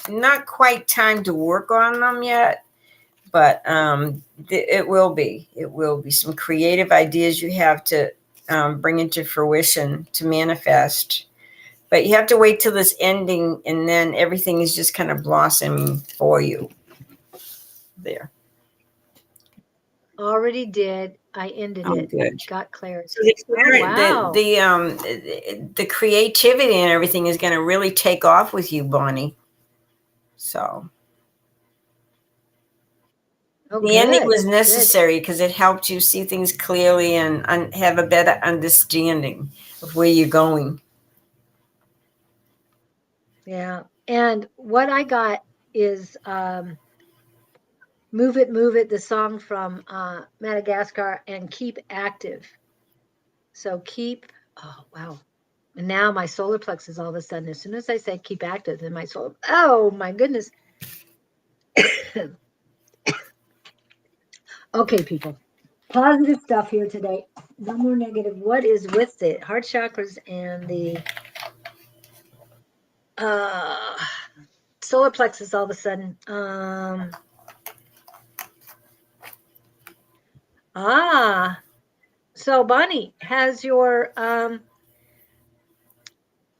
not quite time to work on them yet. But it will be. It will be some creative ideas you have to bring into fruition to manifest. But you have to wait till this ending, and then everything is just kind of blossoming for you. There. Already did. I ended it. Good. Got clarity. So the creativity and everything is going to really take off with you, Bonnie. So the ending was necessary because it helped you see things clearly and have a better understanding of where you're going. Yeah. And what I got is Move It, the song from Madagascar, and Keep Active. So oh, wow. And now my solar plexus all of a sudden, as soon as I say keep active, then my solar, oh my goodness. Okay, people. Positive stuff here today. No more negative. What is with it? Heart chakras and the solar plexus all of a sudden. So Bonnie, has your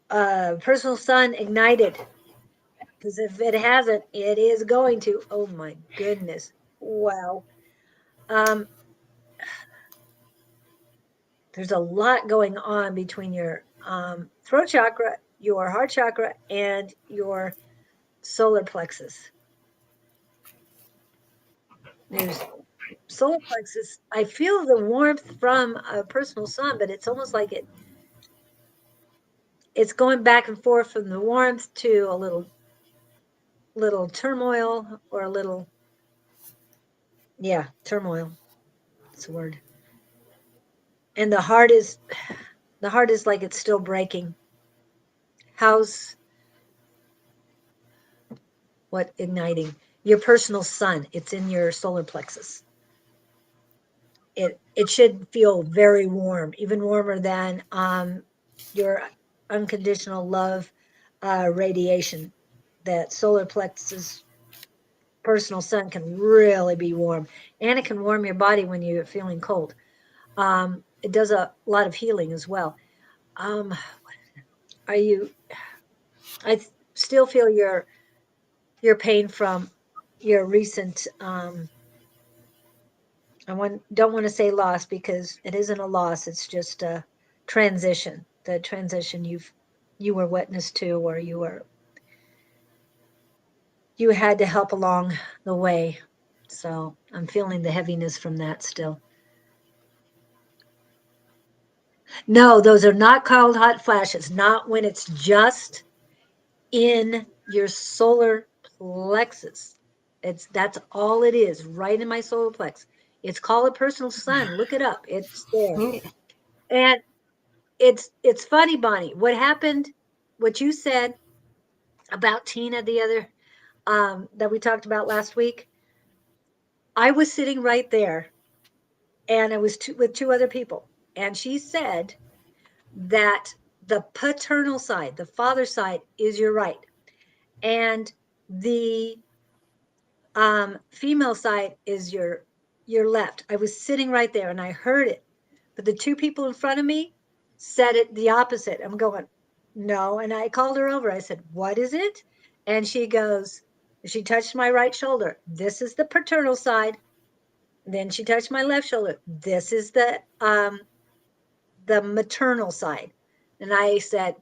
personal sun ignited Because if it hasn't, it is going to. Oh my goodness. Wow. There's a lot going on between your throat chakra, your heart chakra, and your solar plexus. There's solar plexus. I feel the warmth from a personal sun, but it's almost like it's going back and forth from the warmth to a little turmoil or a little, yeah, turmoil. That's the word. And the heart is like it's still breaking. How's what igniting? Your personal sun, it's in your solar plexus. It should feel very warm, even warmer than your unconditional love radiation. That solar plexus personal sun can really be warm, and it can warm your body when you're feeling cold. It does a lot of healing as well. Are you? I still feel your pain from your recent. Don't want to say loss because it isn't a loss. It's just a transition. The transition you were witness to, or you had to help along the way. So I'm feeling the heaviness from that still. No, those are not called hot flashes, not when it's just in your solar plexus. That's all it is, right in my solar plex. It's called a personal sun. Look it up. It's there. And it's funny, Bonnie. What happened, what you said about Tina the other that we talked about last week, I was sitting right there and I was with two other people. And she said that the paternal side, the father side, is your right. And the female side is your left. I was sitting right there and I heard it. But the two people in front of me said it the opposite. I'm going, no. And I called her over. I said, what is it? And she touched my right shoulder. This is the paternal side. Then she touched my left shoulder. This is the maternal side. And I said,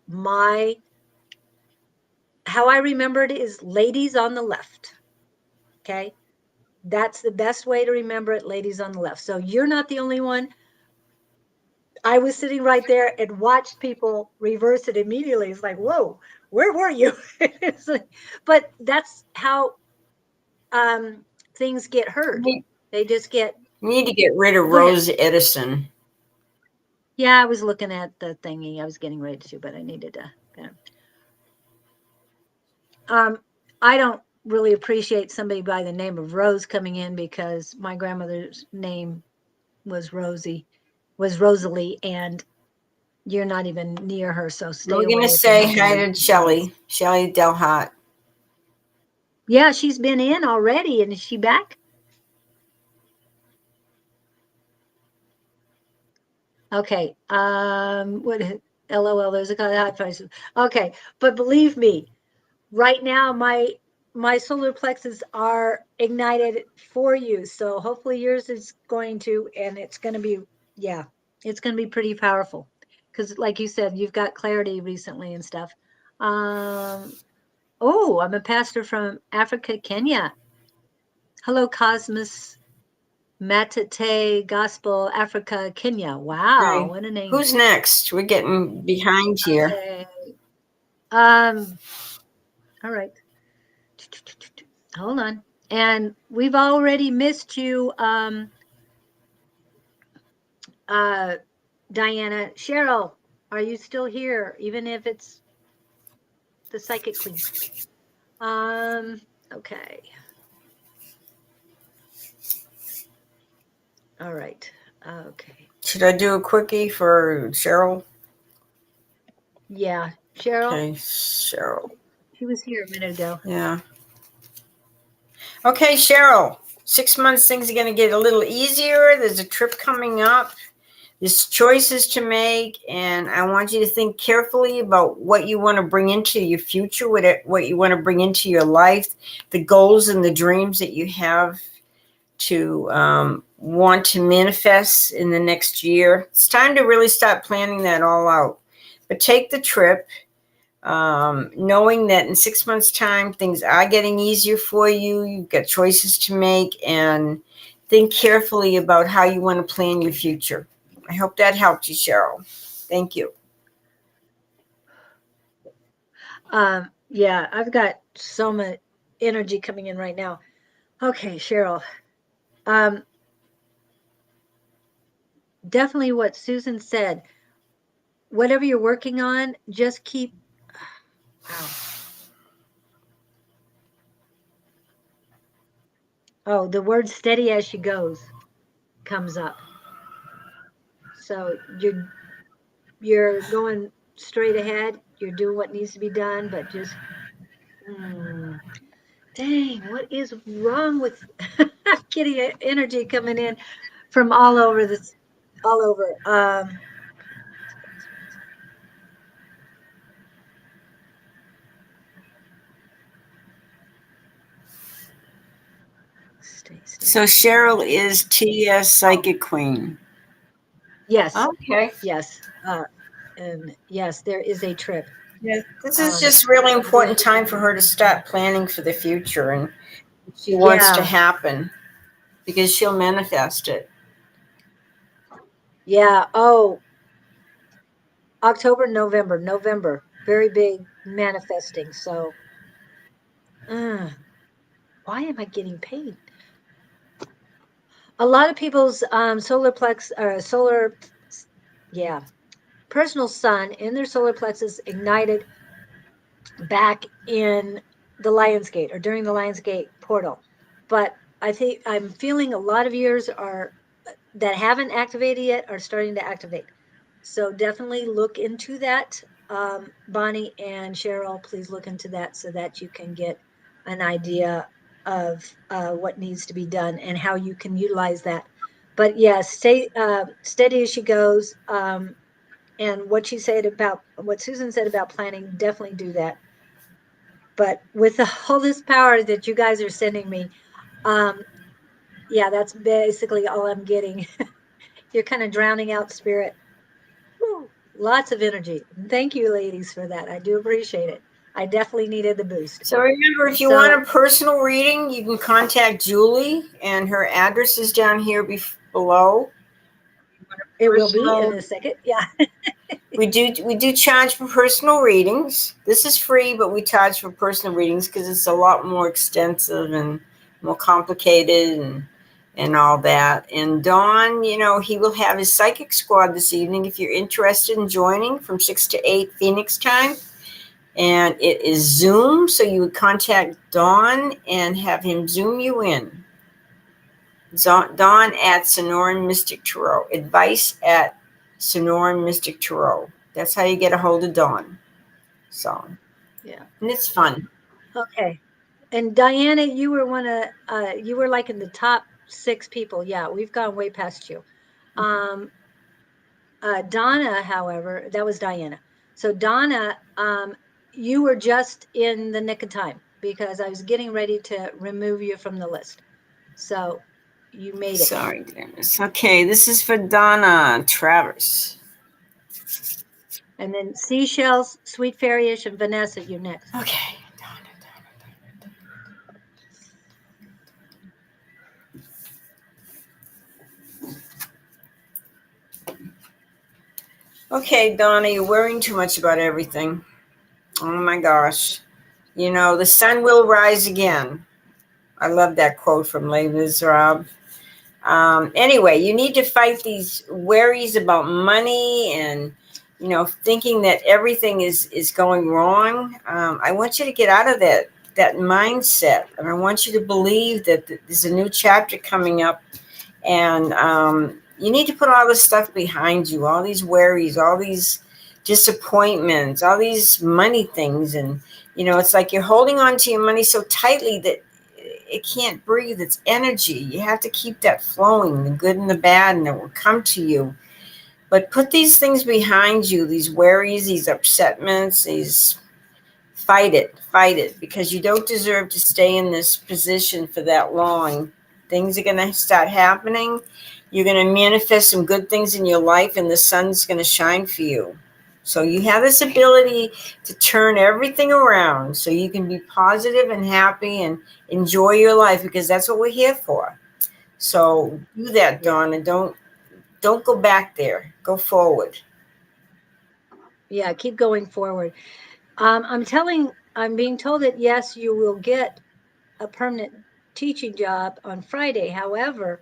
how I remembered it is ladies on the left. Okay. That's the best way to remember it, ladies on the left. So you're not the only one. I was sitting right there and watched people reverse it immediately. It's like, whoa, where were you? But that's how things get heard. They just get. You need to get rid of Rose Edison. Yeah, I was looking at the thingy. I was getting ready to, but I needed to. I don't really appreciate somebody by the name of Rose coming in because my grandmother's name was Rosalie, and you're not even near her, so stay away. We're going to say hi to Shelly Delhot. Yeah, she's been in already, and is she back? Okay. What? LOL. There's a hot prices. Okay, but believe me, right now my solar plexus are ignited for you. So hopefully yours is going to, and it's going to be, yeah, it's going to be pretty powerful. Because like you said, you've got clarity recently and stuff. Oh, I'm a pastor from Africa, Kenya. Hello, Cosmos Matate Gospel, Africa, Kenya. Wow, Right. what a name. Who's next? We're getting behind here. Okay. All right. Hold on. And we've already missed you, Diana. Cheryl, are you still here? Even if it's the psychic queen. Okay. All right. Okay. Should I do a quickie for Cheryl? Yeah. Cheryl? Okay, Cheryl. She was here a minute ago. Yeah. Okay, Cheryl. 6 months, things are going to get a little easier. There's a trip coming up. There's choices to make, and I want you to think carefully about what you want to bring into your future, what you want to bring into your life, the goals and the dreams that you have to want to manifest in the next year. It's time to really start planning that all out. But take the trip, knowing that in 6 months' time, things are getting easier for you. You've got choices to make, and think carefully about how you want to plan your future. I hope that helped you, Cheryl. Thank you. Yeah, I've got so much energy coming in right now. Okay, Cheryl. Definitely what Susan said. Whatever you're working on, just keep. Wow. Oh, the word steady as she goes comes up. So you're going straight ahead. You're doing what needs to be done, but just dang, what is wrong with getting energy coming in from all over this all over. Stay. So Cheryl is TS Psychic Queen. Yes. Okay. Yes. And yes, there is a trip. Yeah, this is just really important time for her to start planning for the future and what she wants to happen, because she'll manifest it. Yeah. Oh, October, November. Very big manifesting. So, why am I getting paid? A lot of people's solar plex personal sun in their solar plexus ignited back in the Lionsgate or during the Lionsgate portal. But I think I'm feeling a lot of years are that haven't activated yet are starting to activate. So definitely look into that. Bonnie and Cheryl, please look into that so that you can get an idea of what needs to be done and how you can utilize that. But yes, stay steady as she goes. And what Susan said about planning, definitely do that. But with all this power that you guys are sending me, yeah, that's basically all I'm getting. You're kind of drowning out spirit. Whew, lots of energy. Thank you, ladies, for that. I do appreciate it. I definitely needed the boost. So remember, if you want a personal reading, you can contact Julie, and her address is down here below. It will be in a second. Yeah. We do charge for personal readings. This is free, but we charge for personal readings because it's a lot more extensive and more complicated and all that. And Dawn, he will have his psychic squad this evening if you're interested in joining from 6 to 8 Phoenix time. And it is Zoom, so you would contact Dawn and have him Zoom you in. Dawn at Sonoran Mystic Tarot. Advice at Sonoran Mystic Tarot. That's how you get a hold of Dawn. So, yeah. And it's fun. Okay. And Diana, you were you were like in the top 6 people. Yeah, we've gone way past you. Donna, however, that was Diana. So Donna, you were just in the nick of time because I was getting ready to remove you from the list. So you made it. Sorry, Dennis. Okay, this is for Donna Travers. And then Seashells, Sweet Fairyish, and Vanessa, you next. Okay. Okay, Donna, you're worrying too much about everything. Oh my gosh. The sun will rise again. I love that quote from Les Miserables. Anyway, you need to fight these worries about money and, thinking that everything is going wrong. I want you to get out of that mindset. And I want you to believe that there's a new chapter coming up. And you need to put all this stuff behind you, all these worries, all these disappointments, all these money things. And, it's like you're holding on to your money so tightly that it can't breathe. It's energy. You have to keep that flowing, the good and the bad, and it will come to you. But put these things behind you, these worries, these upsetments, these fight it, because you don't deserve to stay in this position for that long. Things are going to start happening. You're going to manifest some good things in your life, and the sun's going to shine for you. So you have this ability to turn everything around so you can be positive and happy and enjoy your life, because that's what we're here for. So do that, Dawn, and don't go back there. Go forward. Yeah, keep going forward. I'm being told that yes, you will get a permanent teaching job on Friday. However,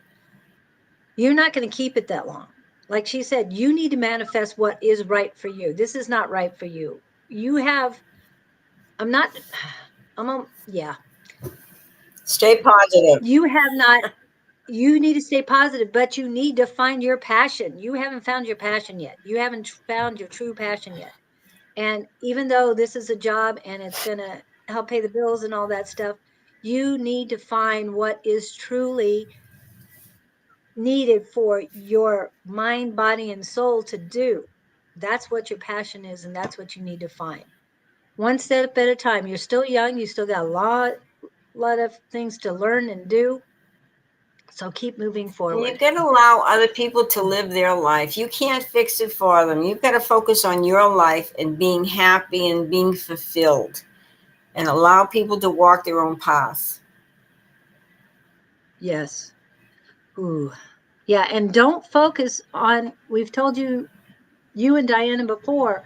you're not going to keep it that long. Like she said, you need to manifest what is right for you. This is not right for you. You have, I'm not, yeah. Stay positive. You have not, you need to stay positive, but you need to find your passion. You haven't found your passion yet. You haven't found your true passion yet. And even though this is a job and it's going to help pay the bills and all that stuff, you need to find what is truly needed for your mind, body, and soul to do. That's what your passion is, and that's what you need to find. One step at a time. You're still young. You still got a lot of things to learn and do. So keep moving forward. You've got to allow other people to live their life. You can't fix it for them. You've got to focus on your life and being happy and being fulfilled, and allow people to walk their own path. Yes. Ooh. Yeah, and don't focus on, we've told you and Diana before,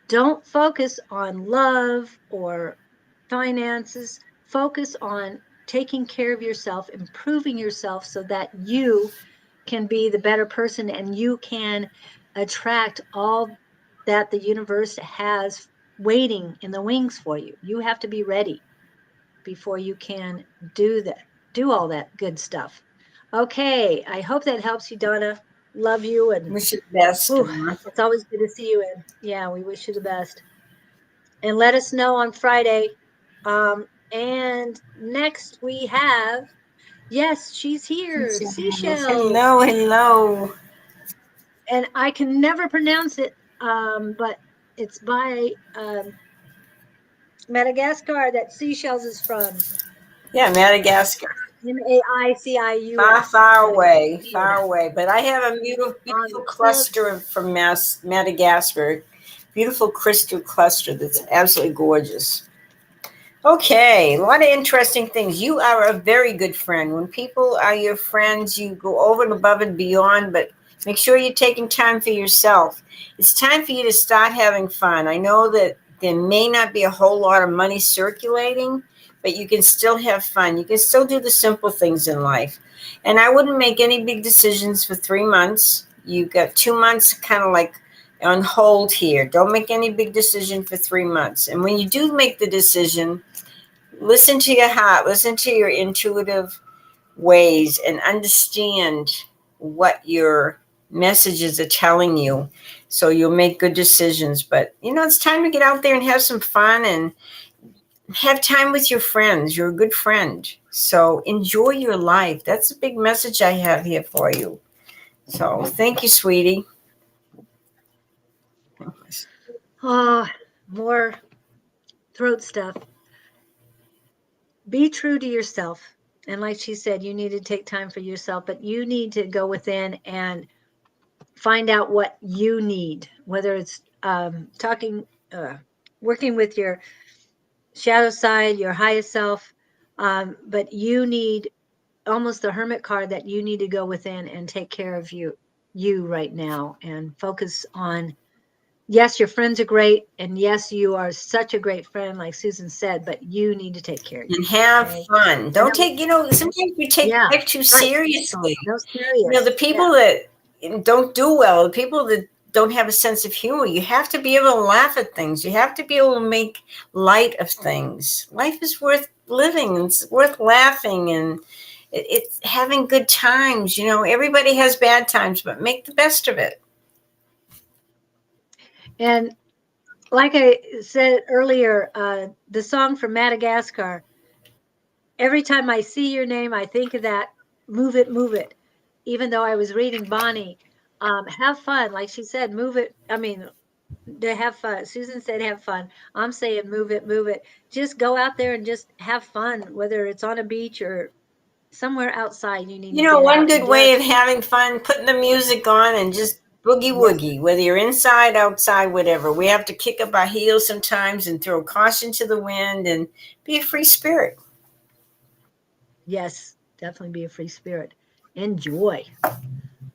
don't focus on love or finances. Focus on taking care of yourself, improving yourself so that you can be the better person and you can attract all that the universe has waiting in the wings for you. You have to be ready before you can do all that good stuff. Okay, I hope that helps you, Donna. Love you, and Wish you the best. it's always good to see you. And yeah, we wish you the best. And let us know on Friday. And next we have, yes, she's here, Seashells. Hello, hello. And I can never pronounce it, but it's by Madagascar that Seashells is from. Yeah, Madagascar. Maicius. Far, far away, Madagascar. far away. But I have a beautiful cluster from Madagascar. Beautiful crystal cluster that's absolutely gorgeous. Okay, a lot of interesting things. You are a very good friend. When people are your friends, you go over and above and beyond, but make sure you're taking time for yourself. It's time for you to start having fun. I know that there may not be a whole lot of money circulating, but you can still have fun. You can still do the simple things in life. And I wouldn't make any big decisions for 3 months. You've got 2 months kind of like on hold here. Don't make any big decision for 3 months. And when you do make the decision, listen to your heart, listen to your intuitive ways, and understand what your messages are telling you, so you'll make good decisions. But it's time to get out there and have some fun and have time with your friends. You're a good friend, so enjoy your life. That's a big message I have here for you. So thank you, sweetie. Oh, more throat stuff. Be true to yourself. And like she said, you need to take time for yourself, but you need to go within and find out what you need, whether it's working with your shadow side, your highest self. But you need almost the hermit card, that you need to go within and take care of you right now, and focus on, yes, your friends are great, and yes, you are such a great friend, like Susan said, but you need to take care of you. And have fun. Don't take, sometimes we take life too seriously. No, serious. The people that don't do well, the people that don't have a sense of humor, you have to be able to laugh at things. You have to be able to make light of things. Life is worth living. It's worth laughing, and it's having good times. Everybody has bad times, but make the best of it. And like I said earlier, the song from Madagascar, every time I see your name, I think of that, move it, move it. Even though I was reading Bonnie, Have fun. Like she said, move it. I mean, to have fun. Susan said have fun. I'm saying move it, move it. Just go out there and just have fun, whether it's on a beach or somewhere outside. You need You to know, get one out good and way of just, having fun, putting the music on and just boogie yes, woogie, whether you're inside, outside, whatever. We have to kick up our heels sometimes and throw caution to the wind and be a free spirit. yes, definitely be a free spirit. Enjoy.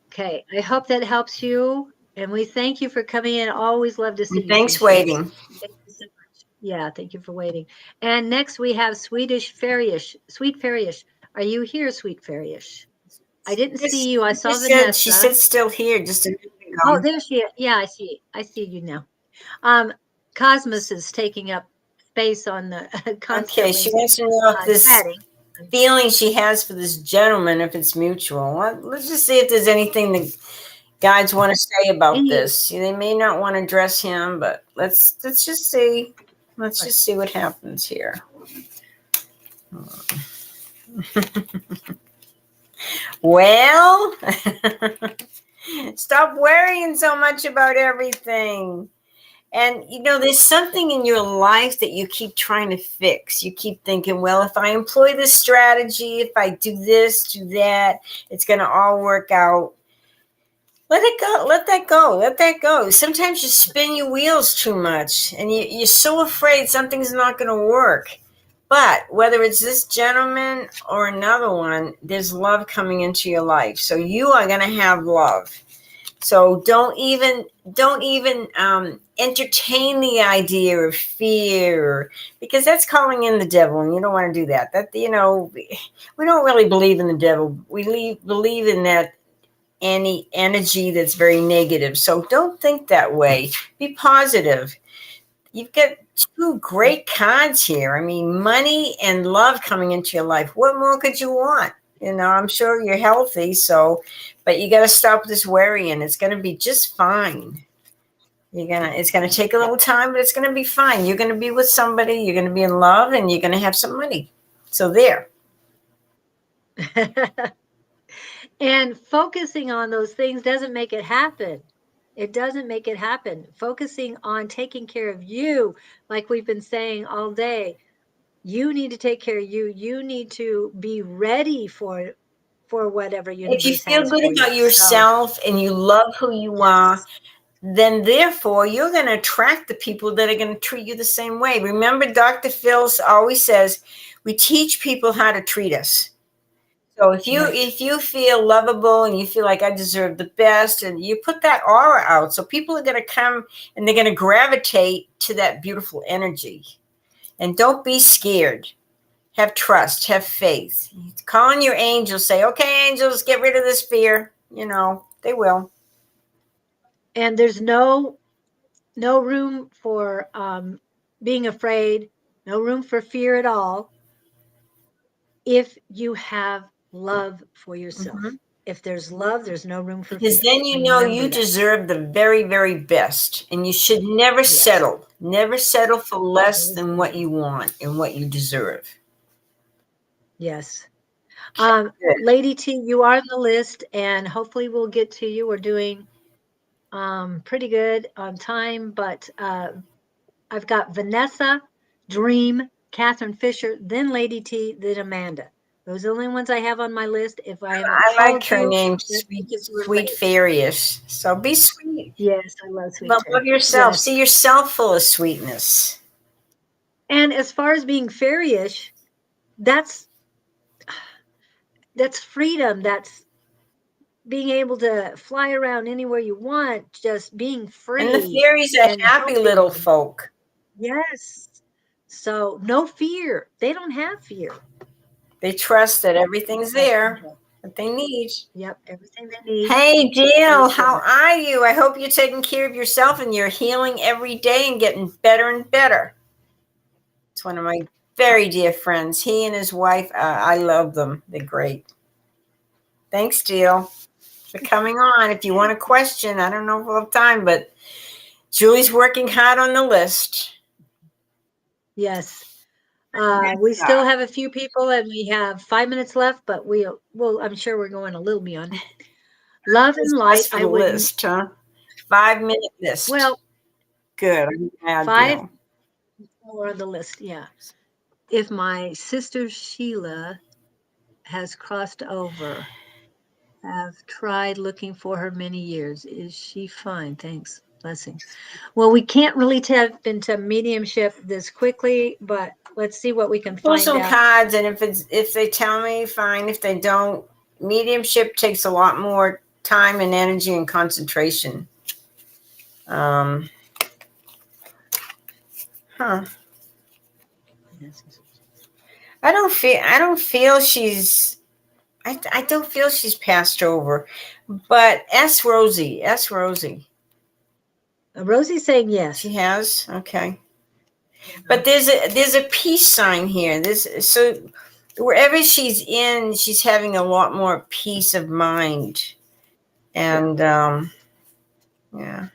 Okay. I hope that helps you. And we thank you for coming in. Always love to see And you, thanks Sweeties. waiting. Thank you so much. Yeah, thank you for waiting. And next we have Swedish Fairyish. Sweet Fairyish. Are you here, Sweet Fairyish? I didn't see you. I saw She Vanessa. said still here just a minute Oh, ago. there she is. Yeah, I see. I see you now. Cosmos is taking up space on the Okay, she constantly wants to know if this chatting. feeling she has for this gentleman, if it's mutual. Let's just see if there's anything the guides want to say about Any this. They may not want to address him, but let's just see. Let's right. just see what happens here. Well, stop worrying so much about everything. And there's something in your life that you keep trying to fix. You keep thinking, well, if I employ this strategy, if I do this, do that, it's going to all work out. Let it go. Let that go. Let that go. Sometimes you spin your wheels too much and you're so afraid something's not going to work. But whether it's this gentleman or another one, there's love coming into your life. So you are going to have love. So don't even entertain the idea of fear, because that's calling in the devil, and you don't want to do that. We don't really believe in the devil. We believe in that any energy that's very negative. So don't think that way. Be positive. You've got two great cards here. I mean, money and love coming into your life. What more could you want? I'm sure you're healthy, but you got to stop this worrying. It's going to be just fine. It's going to take a little time, but it's going to be fine. You're going to be with somebody, you're going to be in love, and you're going to have some money. So there. And focusing on those things doesn't make it happen. It doesn't make it happen. Focusing on taking care of you, like we've been saying all day, you need to take care of you. You need to be ready for whatever If you universe feel has good for you. about So, yourself and you love who you are, yes. then therefore you're going to attract the people that are going to treat you the same way. Remember, Dr. Phil always says, we teach people how to treat us. So if you Right. if you feel lovable and you feel like I deserve the best, and you put that aura out, so people are going to come and they're going to gravitate to that beautiful energy. And don't be scared. Have trust, have faith. Call on your angels, say, okay, angels, get rid of this fear. They will. And there's no room for being afraid, no room for fear at all if you have love for yourself. Mm-hmm. If there's love, there's no room for Because fear. then Remember you that. deserve the very, very best. And you should never Yes. settle. Never settle for less Never than what settle. you want and what you deserve. Yes. Good. Lady T, you are on the list, and hopefully we'll get to you. We're doing pretty good on time, but I've got Vanessa, Dream, Catherine Fisher, then Lady T, then Amanda. Those are the only ones I have on my list. If I haven't I like called her you, name, that's because we're Sweet late. Fairyish. So be sweet. Yes, I love Sweet Love Fairy. yourself. Yes. See yourself full of sweetness. And as far as being fairyish, that's freedom. That's being able to fly around anywhere you want, just being And the free fairies are and happy little helping. folk. Yes. So no fear. They don't have fear. They trust that everything's Trust there control. that they need. Yep, everything they need Hey, Jill, is how there. are you? I hope you're taking care of yourself and you're healing every day and getting better and better. It's one of my very dear friends. He and his wife, I love them. They're great. Thanks, Jill, for coming on. If you want a question, I don't know if we'll have time, but Julie's working hard on the list. Yes. We still have a few people and we have 5 minutes left, but I'm sure we're going a little beyond. Love and light, That's for I the wouldn't. list, huh? 5-minute list. Well, good. I'm glad, 5 Bill. more on the list, yeah. If my sister Sheila has crossed over, have tried looking for her many years. Is she fine? Thanks. Blessings. Well, we can't really tap into mediumship this quickly, but let's see what we can Pull find some out. cards, and if they tell me, fine. If they don't, mediumship takes a lot more time and energy and concentration. Huh. I don't feel she's I don't feel she's passed over. But ask Rosie. Ask Rosie. Rosie's saying yes. She has? Okay. But there's a peace sign here. So wherever she's in, she's having a lot more peace of mind. And yeah.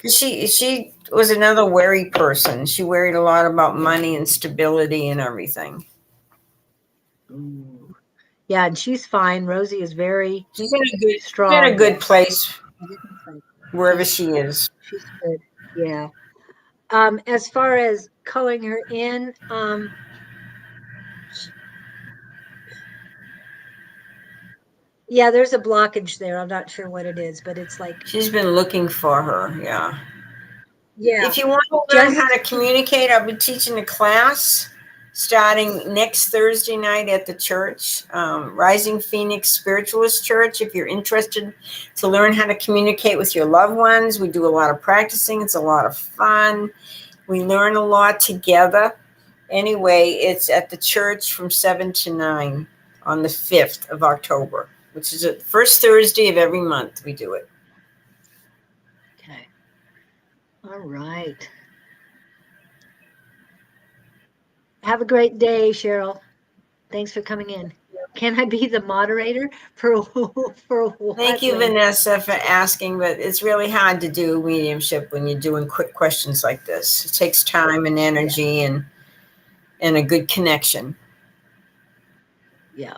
She was another worry person. She worried a lot about money and stability and everything. Ooh. Yeah, and she's fine. Rosie is very She's in strong. a good place wherever She's, she is. she's good. Yeah. As far as calling her in, yeah, there's a blockage there. I'm not sure what it is, but it's like, She's been looking for her. Yeah. yeah, If you want to learn how to communicate, I'll be teaching a class starting next Thursday night at the church, Rising Phoenix Spiritualist Church. If you're interested to learn how to communicate with your loved ones, we do a lot of practicing. It's a lot of fun. We learn a lot together. Anyway, it's at the church from 7 to 9 on the 5th of October, which is the first Thursday of every month we do it. okay. All right. Have a great day, Cheryl. Thanks for coming in. Can I be the moderator for what? Thank you, Vanessa, for asking, but it's really hard to do mediumship when you're doing quick questions like this. It takes time and energy and a good connection. Yeah.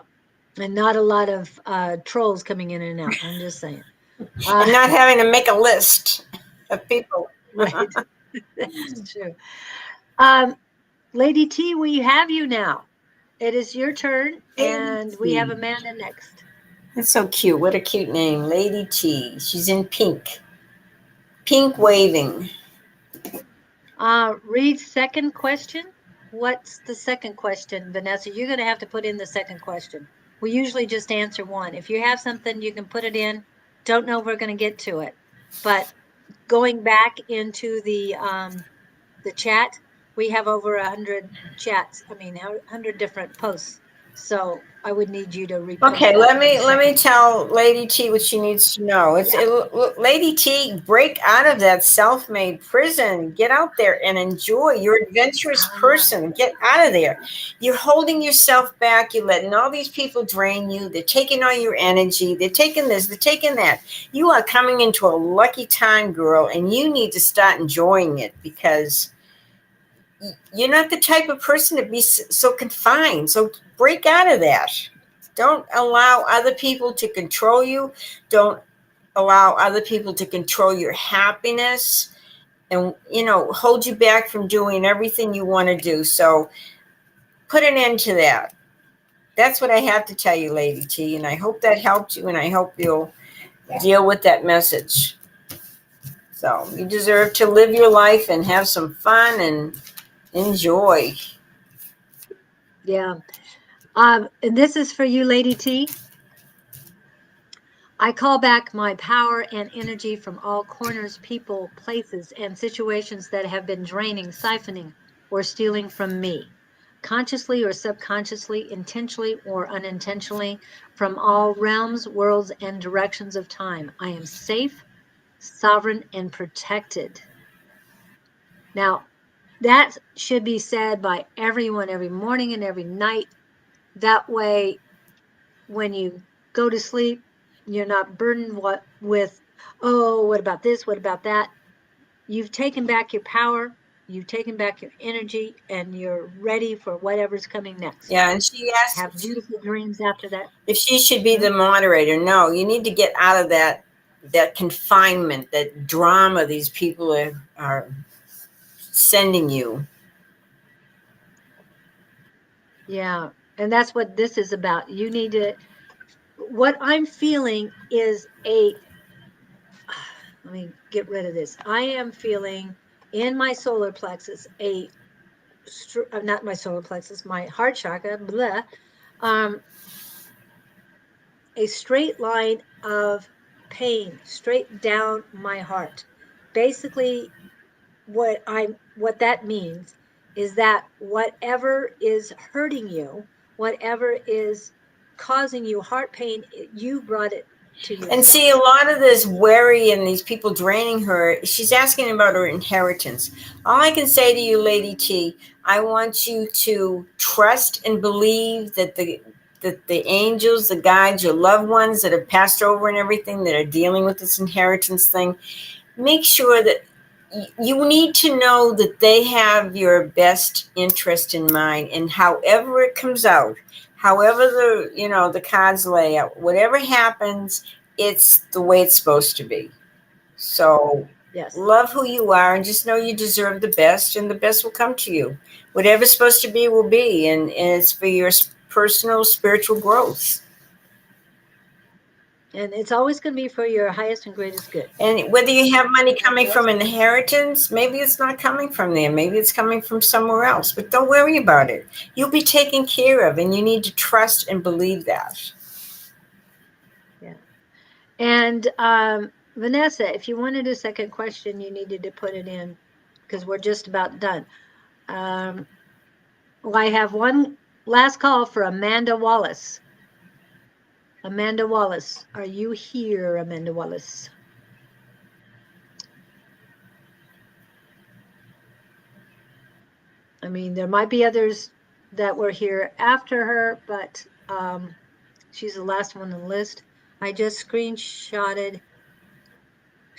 And not a lot of trolls coming in and out. I'm just saying. And not having to make a list of people. Right. That's true. Lady T, we have you now. It is your turn, and we have Amanda next. That's so cute. What a cute name. Lady T. She's in pink. Pink waving. Read second question. What's the second question, Vanessa? You're going to have to put in the second question. We usually just answer one. If you have something, you can put it in. Don't know if we're going to get to it, but going back into the chat, we have over 100 chats. I mean, 100 different posts. So I would need you to repost. Okay, let me tell Lady T what she needs to know. Lady T, break out of that self-made prison. Get out there and enjoy. You're an adventurous person. Get out of there. You're holding yourself back. You're letting all these people drain you. They're taking all your energy. They're taking this. They're taking that. You are coming into a lucky time, girl, and you need to start enjoying it because you're not the type of person to be so confined. So break out of that. Don't allow other people to control you. Don't allow other people to control your happiness and, hold you back from doing everything you want to do. So put an end to that. That's what I have to tell you, Lady T. And I hope that helped you, and I hope you'll deal with that message. So you deserve to live your life and have some fun and enjoy. Yeah. And this is for you, Lady T. I call back my power and energy from all corners, people, places, and situations that have been draining, siphoning, or stealing from me, consciously or subconsciously, intentionally or unintentionally, from all realms, worlds, and directions of time. I am safe, sovereign, and protected. Now, that should be said by everyone every morning and every night. That way, when you go to sleep, you're not burdened with, oh, what about this? What about that? You've taken back your power. you've taken back your energy and you're ready for whatever's coming next. Yeah, and she asked Have beautiful dreams after that. if she should be the moderator. No, you need to get out of that confinement, that drama these people are sending you. Yeah, and that's what this is about. You need to, what I'm feeling is let me get rid of this. I am feeling in my solar plexus not my solar plexus, my heart chakra, blah, a straight line of pain straight down my heart. Basically, what that means is that whatever is hurting you, whatever is causing you heart pain, you brought it to yourself. And see, a lot of this worry and these people draining her, she's asking about her inheritance. All I can say to you, Lady T, I want you to trust and believe that the angels, the guides, your loved ones that have passed over and everything that are dealing with this inheritance thing, make sure that you need to know that they have your best interest in mind, and however it comes out, however the cards lay out, whatever happens, it's the way it's supposed to be. So Yes. Love who you are and just know you deserve the best, and the best will come to you. Whatever's supposed to be will be, and it's for your personal spiritual growth. And it's always going to be for your highest and greatest good. And whether you have money coming from inheritance, maybe it's not coming from there. Maybe it's coming from somewhere else. But don't worry about it. You'll be taken care of, and you need to trust and believe that. Yeah. And Vanessa, if you wanted a second question, you needed to put it in because we're just about done. Well, I have one last call for Amanda Wallace. Amanda Wallace, are you here, Amanda Wallace? I mean, there might be others that were here after her, but she's the last one on the list. I just screenshotted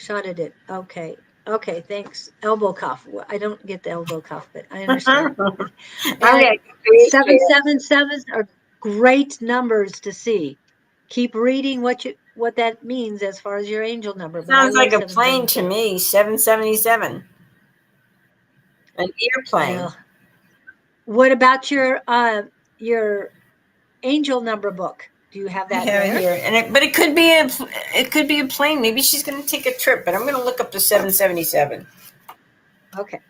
it. Okay. Okay, thanks. Elbow cuff. I don't get the elbow cuff, but I understand. Okay. 777s are great numbers to see. Keep reading what that means as far as your angel number. Sounds like a plane to me. 777. An airplane. Well, what about your angel number book? Do you have that there? Here, but it could be a plane. Maybe she's going to take a trip. But I'm going to look up the 777. Okay.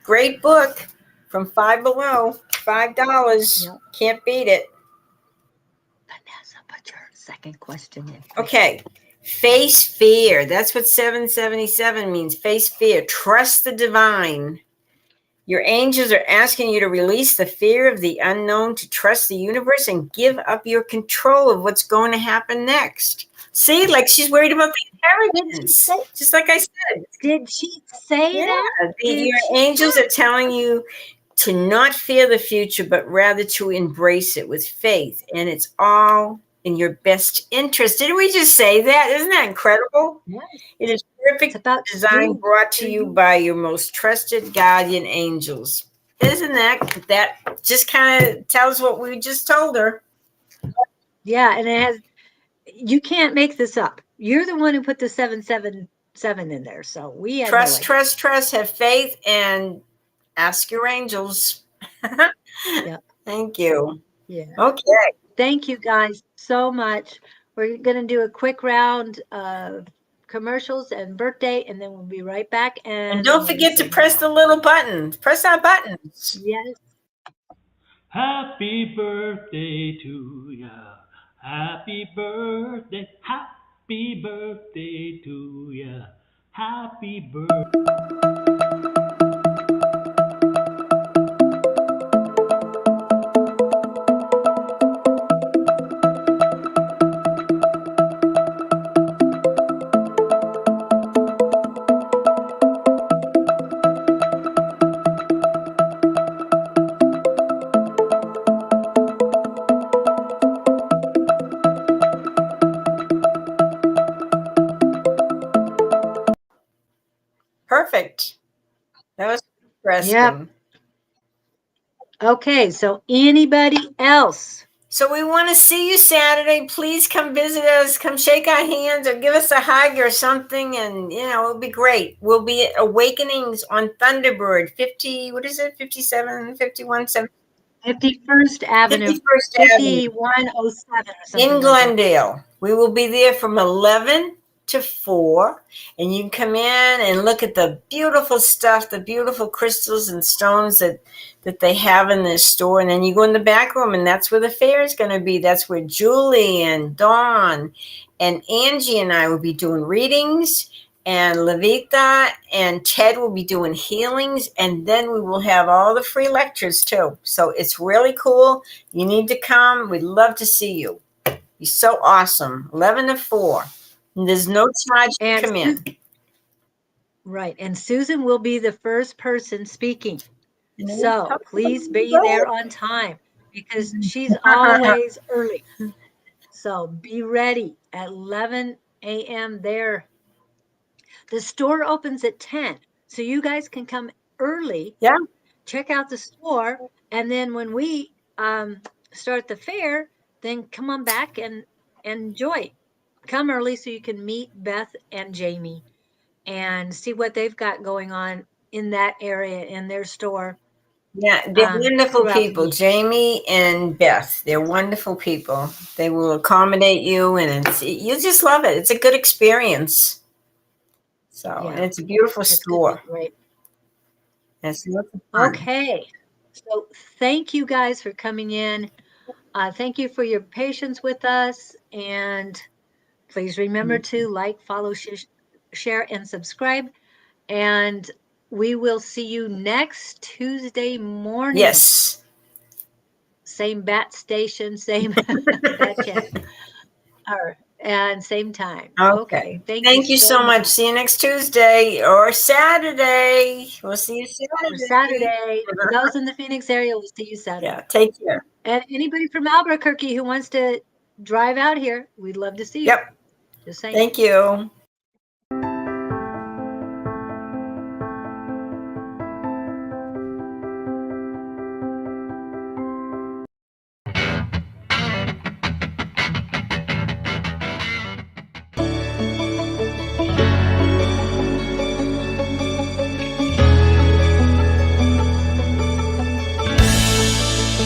Great book from Five Below. $5. Yep. Can't beat it. Vanessa, put your second question in. Okay. Face fear. That's what 777 means. Face fear. Trust the divine. Your angels are asking you to release the fear of the unknown, to trust the universe, and give up your control of what's going to happen next. See, like she's worried about the inheritance. Just like I said. Did she say that? Your angels are telling you to not fear the future, but rather to embrace it with faith. And it's all in your best interest. Didn't we just say that? Isn't that incredible? Yes. It is perfect design brought to you by your most trusted guardian angels. Isn't that just kind of tells what we just told her? Yeah, and you can't make this up. You're the one who put the 777 in there, so we have trust, have faith, and ask your angels. Yeah. Thank you. Yeah. Okay. Thank you guys so much. We're going to do a quick round of commercials and birthday, and then we'll be right back. And don't forget to press the little buttons. Press our buttons. Yes. Happy birthday to ya. Happy birthday. Happy birthday to ya. Happy birthday. perfect. That was interesting. Okay, so anybody else? So we want to see you Saturday. Please come visit us. Come shake our hands or give us a hug or something. And, it'll be great. We'll be at Awakenings on Thunderbird, 50, what is it? 57, 51, 51st Avenue, 51st Avenue 5107 or something in like that. Glendale. We will be there from 11 to 4. And you can come in and look at the beautiful stuff, the beautiful crystals and stones that they have in this store. And then you go in the back room, and that's where the fair is going to be. That's where Julie and Dawn and Angie and I will be doing readings, and Levita and Ted will be doing healings, and then we will have all the free lectures too. So it's really cool. You need to come. We'd love to see you. You're so awesome. 11 to 4. And there's no charge to come in. Right. And Susan will be the first person speaking. So please be there on time because she's always early. So be ready at 11 a.m. there. The store opens at 10. So you guys can come early. Yeah. Check out the store. And then when we start the fair, then come on back and enjoy. Come early so you can meet Beth and Jamie and see what they've got going on in that area in their store. Yeah, they're wonderful throughout the people, week. Jamie and Beth. They're wonderful people. They will accommodate you, and you just love it. It's a good experience. So, Yeah. and it's a beautiful It's gonna be store. great. It's lots of fun. Okay. So thank you guys for coming in. Thank you for your patience with us. And please remember to like, follow, share, and subscribe. And we will see you next Tuesday morning. Yes. Same bat station, same bat channel. And same time. Okay. Thank you so much. See you next Tuesday or Saturday. We'll see you Saturday. Or Saturday. For those in the Phoenix area, we'll see you Saturday. Yeah, take care. And anybody from Albuquerque who wants to drive out here, we'd love to see you. Yep. Just saying. Thank you.